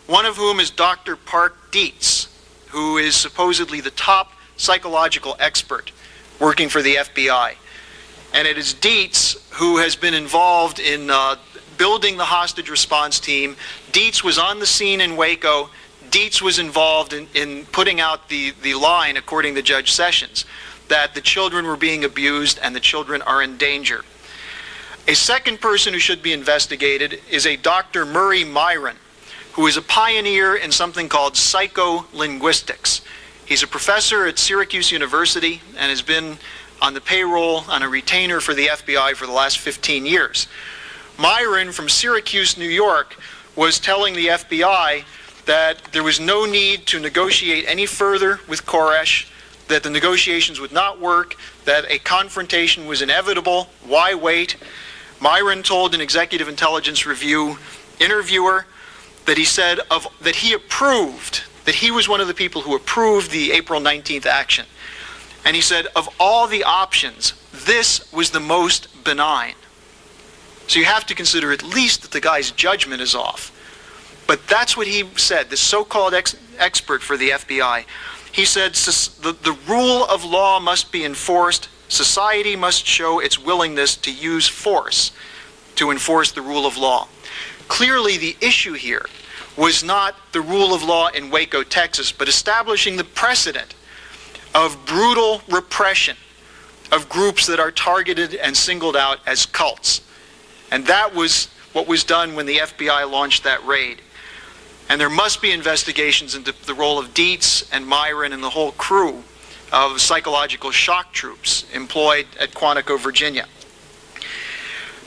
One of whom is Dr. Park Dietz, who is supposedly the top psychological expert working for the FBI. And it is Dietz who has been involved in building the hostage response team. Dietz was on the scene in Waco. Dietz was involved in putting out the line, according to Judge Sessions, that the children were being abused and the children are in danger. A second person who should be investigated is a Dr. Murray Myron, who is a pioneer in something called psycholinguistics. He's a professor at Syracuse University and has been on the payroll on a retainer for the FBI for the last 15 years. Myron from Syracuse, New York, was telling the FBI that there was no need to negotiate any further with Koresh, that the negotiations would not work, that a confrontation was inevitable. Why wait? Myron told an Executive Intelligence Review interviewer that he said that he approved, that he was one of the people who approved the April 19th action. And he said, of all the options, this was the most benign. So you have to consider at least that the guy's judgment is off. But that's what he said, this so-called expert for the FBI. He said the rule of law must be enforced. Society must show its willingness to use force to enforce the rule of law. Clearly, the issue here was not the rule of law in Waco, Texas, but establishing the precedent of brutal repression of groups that are targeted and singled out as cults. And that was what was done when the FBI launched that raid. And there must be investigations into the role of Dietz and Myron and the whole crew of psychological shock troops employed at Quantico, Virginia.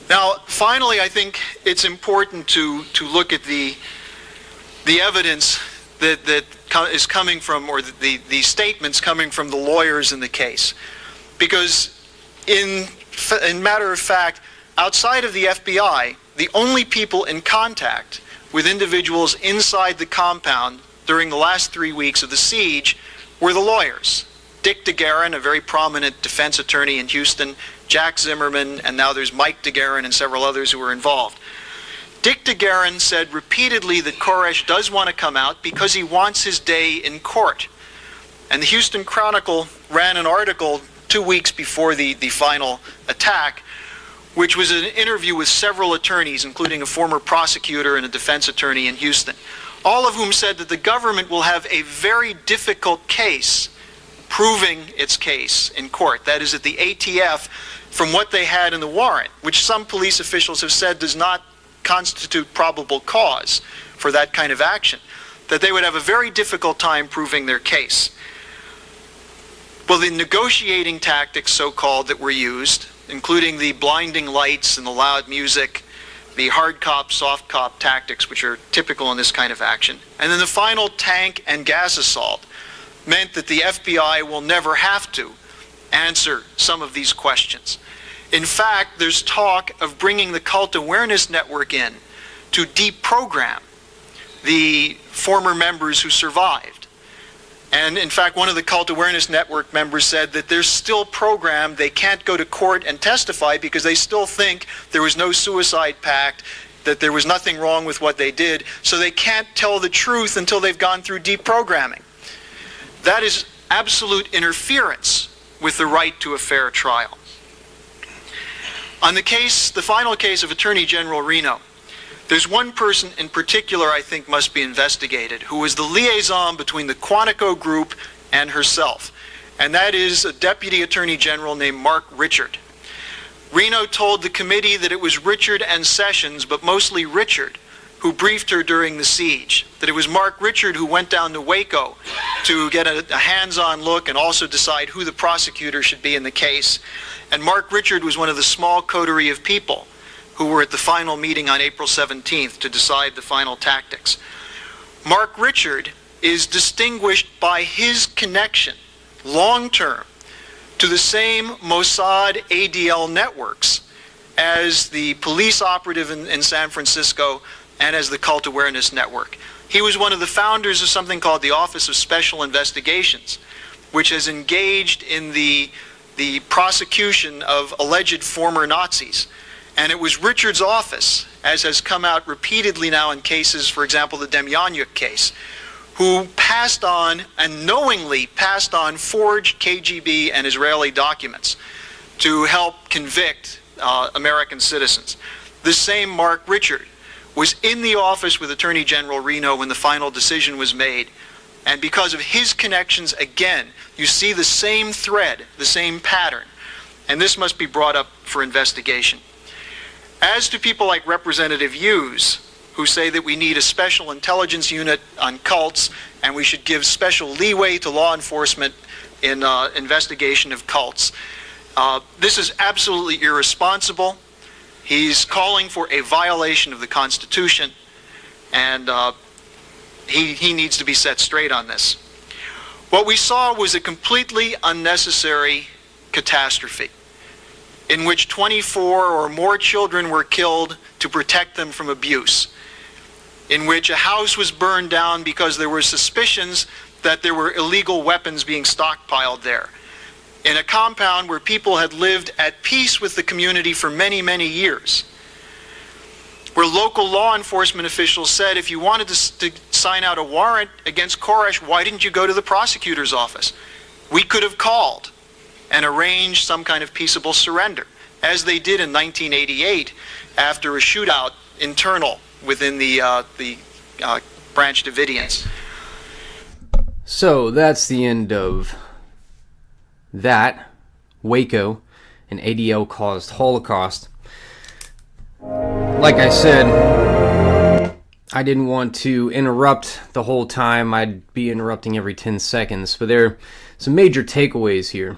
Now, finally, I think it's important to look at the evidence that is coming from, or the statements coming from the lawyers in the case. Because in matter of fact, outside of the FBI, the only people in contact with individuals inside the compound during the last 3 weeks of the siege were the lawyers. Dick DeGuerin, a very prominent defense attorney in Houston, Jack Zimmerman, and now there's Mike DeGuerin and several others who were involved. Dick DeGuerin said repeatedly that Koresh does want to come out because he wants his day in court. And the Houston Chronicle ran an article 2 weeks before the final attack, which was an interview with several attorneys, including a former prosecutor and a defense attorney in Houston, all of whom said that the government will have a very difficult case proving its case in court. That is, that the ATF, from what they had in the warrant, which some police officials have said does not constitute probable cause for that kind of action, that they would have a very difficult time proving their case. Well, the negotiating tactics, so-called, that were used, including the blinding lights and the loud music, the hard cop, soft cop tactics, which are typical in this kind of action, and then the final tank and gas assault, meant that the FBI will never have to answer some of these questions. In fact, there's talk of bringing the Cult Awareness Network in to deprogram the former members who survived. And in fact, one of the Cult Awareness Network members said that they're still programmed. They can't go to court and testify because they still think there was no suicide pact, that there was nothing wrong with what they did, so they can't tell the truth until they've gone through deprogramming. That is absolute interference with the right to a fair trial. On the case, the final case of Attorney General Reno, there's one person in particular I think must be investigated, who was the liaison between the Quantico group and herself, and that is a Deputy Attorney General named Mark Richard. Reno told the committee that it was Richard and Sessions, but mostly Richard, who briefed her during the siege, that it was Mark Richard who went down to Waco to get a hands-on look and also decide who the prosecutor should be in the case. And Mark Richard was one of the small coterie of people who were at the final meeting on April 17th to decide the final tactics. Mark Richard is distinguished by his connection, long-term, to the same Mossad ADL networks as the police operative in San Francisco and as the Cult Awareness Network. He was one of the founders of something called the Office of Special Investigations, which has engaged in the prosecution of alleged former Nazis. And it was Richard's office, as has come out repeatedly now in cases, for example, the Demjanjuk case, who passed on and knowingly passed on forged KGB and Israeli documents to help convict American citizens. The same Mark Richard was in the office with Attorney General Reno when the final decision was made. And because of his connections, again, you see the same thread, the same pattern. And this must be brought up for investigation. As to people like Representative Hughes, who say that we need a special intelligence unit on cults and we should give special leeway to law enforcement in investigation of cults, this is absolutely irresponsible. He's calling for a violation of the Constitution, and he needs to be set straight on this. What we saw was a completely unnecessary catastrophe in which 24 or more children were killed to protect them from abuse, in which a house was burned down because there were suspicions that there were illegal weapons being stockpiled there, in a compound where people had lived at peace with the community for many, many years, where local law enforcement officials said, if you wanted to sign out a warrant against Koresh, why didn't you go to the prosecutor's office? We could have called and arranged some kind of peaceable surrender, as they did in 1988 after a shootout internal within the Branch Davidians. So that's the end of that, Waco, an ADL-caused Holocaust. Like I said, I didn't want to interrupt the whole time. I'd be interrupting every 10 seconds, but there are some major takeaways here.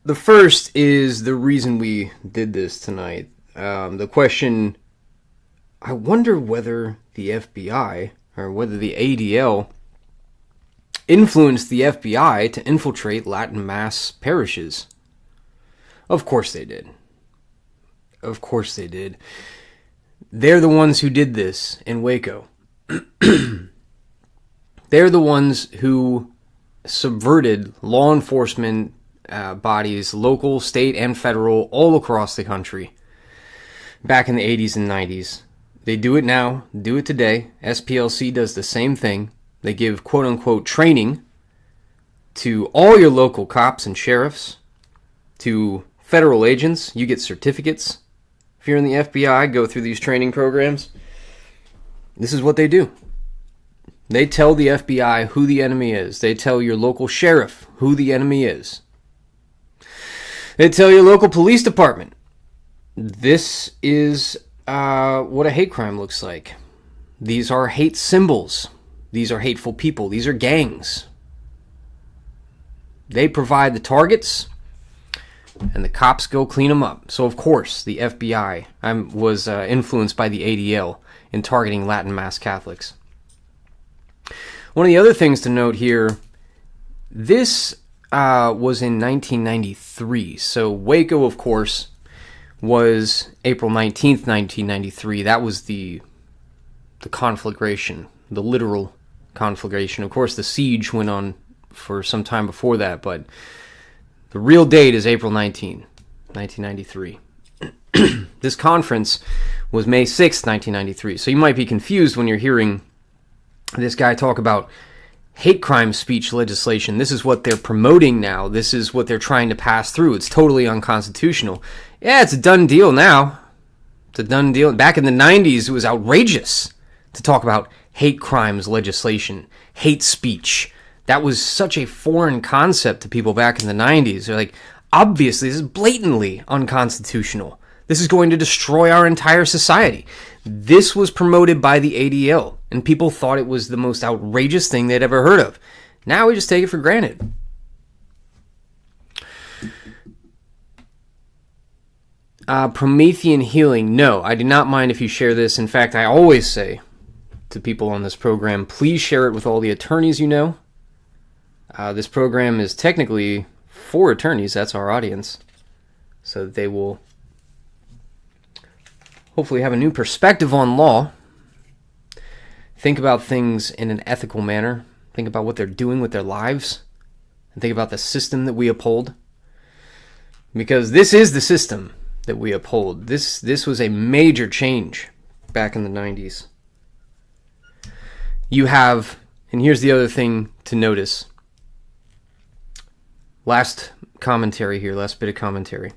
The first is the reason we did this tonight. The question, I wonder whether the FBI, or whether the ADL, influenced the FBI to infiltrate Latin mass parishes. Of course they did. Of course they did. They're the ones who did this in Waco. They're the ones who subverted law enforcement bodies, local, state, and federal, all across the country back in the 80s and 90s. They do it now, do it today. SPLC does the same thing. They give quote-unquote training to all your local cops and sheriffs, to federal agents. You get certificates if you're in the FBI, go through these training programs, this is what they do. They tell the FBI who the enemy is. They tell your local sheriff who the enemy is. They tell your local police department, this is what a hate crime looks like. These are hate symbols. These are hateful people. These are gangs. They provide the targets, and the cops go clean them up. So, of course, the FBI was influenced by the ADL in targeting Latin mass Catholics. One of the other things to note here, this was in 1993. So Waco, of course, was April 19th, 1993. That was the conflagration, the literal conflagration. Of course, the siege went on for some time before that, but the real date is April 19, 1993. This conference was May 6th, 1993. So you might be confused when you're hearing this guy talk about hate crime speech legislation. This is what they're promoting now. This is what they're trying to pass through. It's totally unconstitutional. Yeah, it's a done deal now. It's a done deal. Back in the 90s, it was outrageous to talk about hate crimes legislation, hate speech. That was such a foreign concept to people back in the 90s. They're like, obviously, this is blatantly unconstitutional. This is going to destroy our entire society. This was promoted by the ADL, and people thought it was the most outrageous thing they'd ever heard of. Now we just take it for granted. Promethean healing. No, I do not mind if you share this. In fact, I always say to people on this program, please share it with all the attorneys you know. This program is technically for attorneys. That's our audience. So they will hopefully have a new perspective on law. Think about things in an ethical manner. Think about what they're doing with their lives. And think about the system that we uphold. Because this is the system that we uphold. This was a major change back in the 90s. You have, and here's the other thing to notice. Last commentary here, last bit of commentary.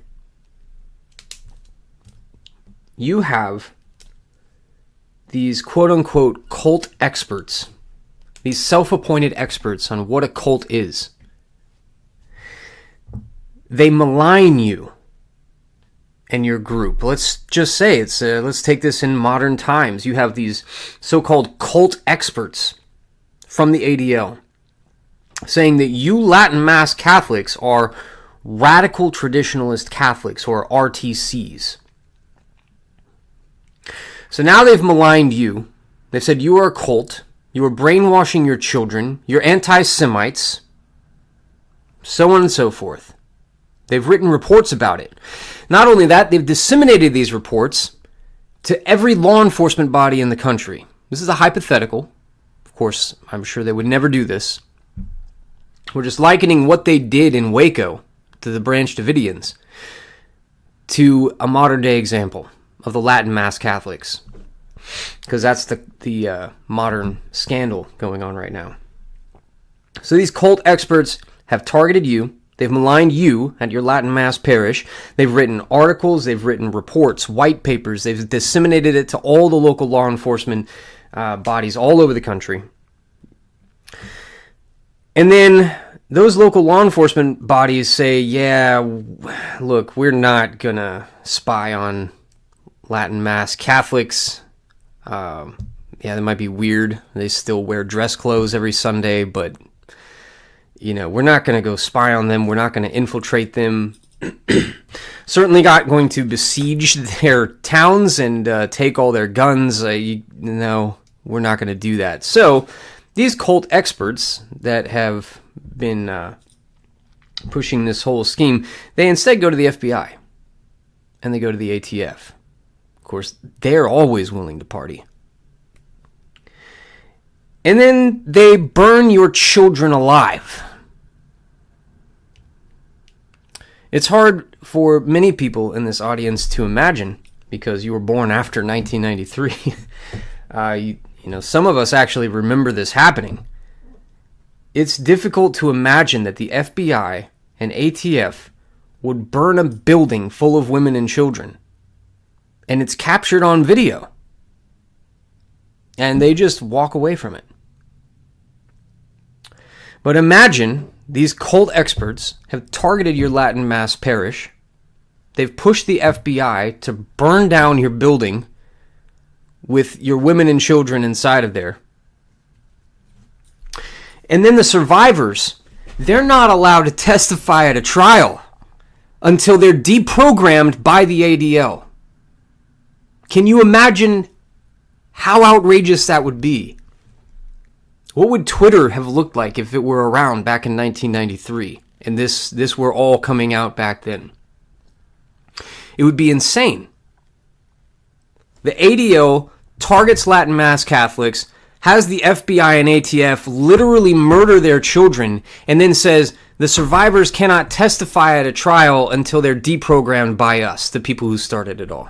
You have these quote-unquote cult experts, these self-appointed experts on what a cult is. They malign you and your group. Let's just say let's take this in modern times. You have these so-called cult experts from the ADL saying that you Latin mass Catholics are radical traditionalist Catholics, or RTCs. So now they've maligned you. They've said you are a cult. You are brainwashing your children. You're anti-Semites. So on and so forth. They've written reports about it. Not only that, they've disseminated these reports to every law enforcement body in the country. This is a hypothetical. Of course, I'm sure they would never do this. We're just likening what they did in Waco to the Branch Davidians to a modern day example of the Latin mass Catholics, because that's the modern scandal going on right now. So these cult experts have targeted you. They've maligned you at your Latin mass parish. They've written articles. They've written reports, white papers. They've disseminated it to all the local law enforcement bodies all over the country. And then those local law enforcement bodies say, yeah, look, we're not going to spy on Latin mass Catholics. Yeah, that might be weird. They still wear dress clothes every Sunday, but, you know, we're not going to go spy on them. We're not going to infiltrate them. Certainly not going to besiege their towns and take all their guns. No, we're not going to do that. So these cult experts that have been pushing this whole scheme, they instead go to the FBI and they go to the ATF. Of course, they're always willing to party. And then they burn your children alive. It's hard for many people in this audience to imagine, because you were born after 1993. You know, some of us actually remember this happening. It's difficult to imagine that the FBI and ATF would burn a building full of women and children. And it's captured on video. And they just walk away from it. But imagine these cult experts have targeted your Latin Mass parish. They've pushed the FBI to burn down your building with your women and children inside of there. And then the survivors, they're not allowed to testify at a trial until they're deprogrammed by the ADL. Can you imagine how outrageous that would be? What would Twitter have looked like if it were around back in 1993 and this were all coming out back then? It would be insane. The ADL targets Latin Mass Catholics, has the FBI and ATF literally murder their children, and then says the survivors cannot testify at a trial until they're deprogrammed by us, the people who started it all.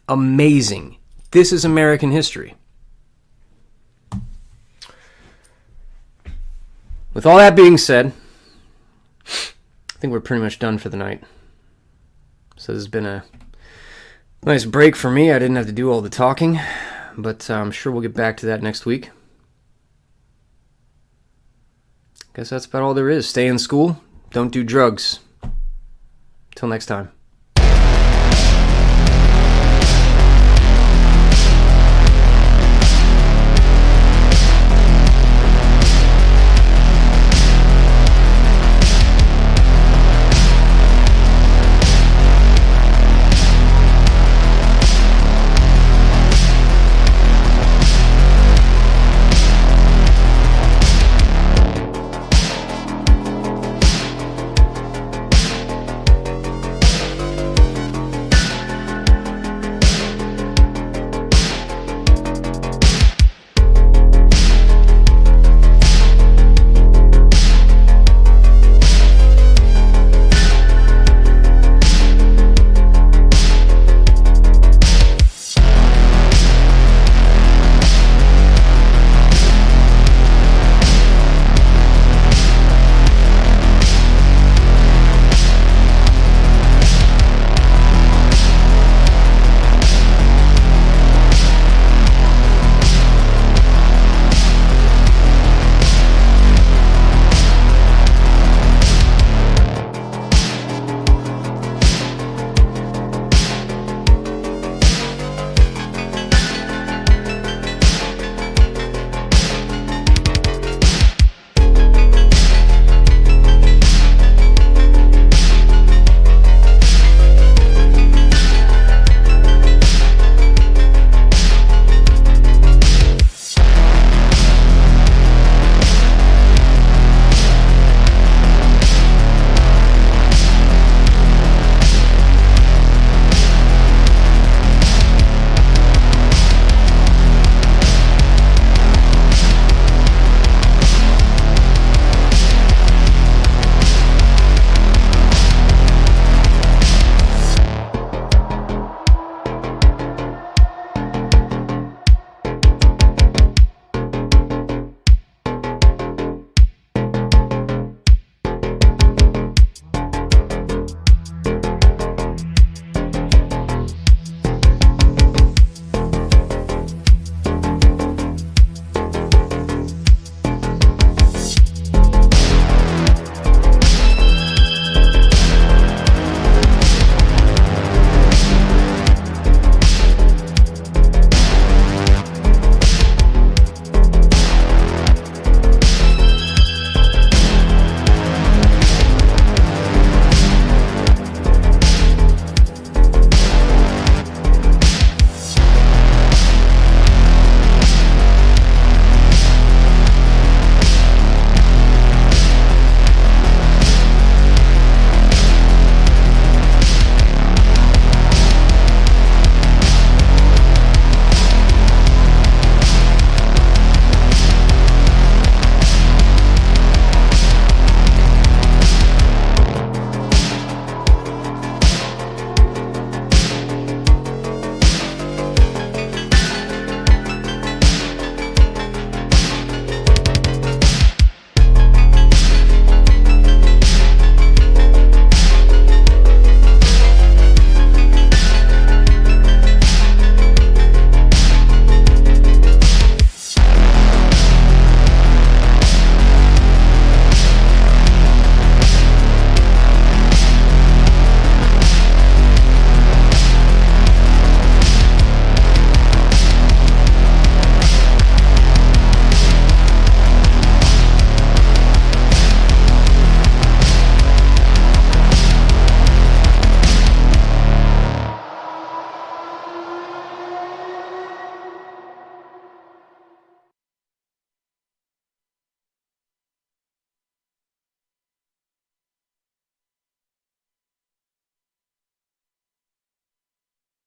Amazing. This is American history. With all that being said, I think we're pretty much done for the night. So this has been a nice break for me. I didn't have to do all the talking, but I'm sure we'll get back to that next week. Guess that's about all there is. Stay in school. Don't do drugs. Till next time.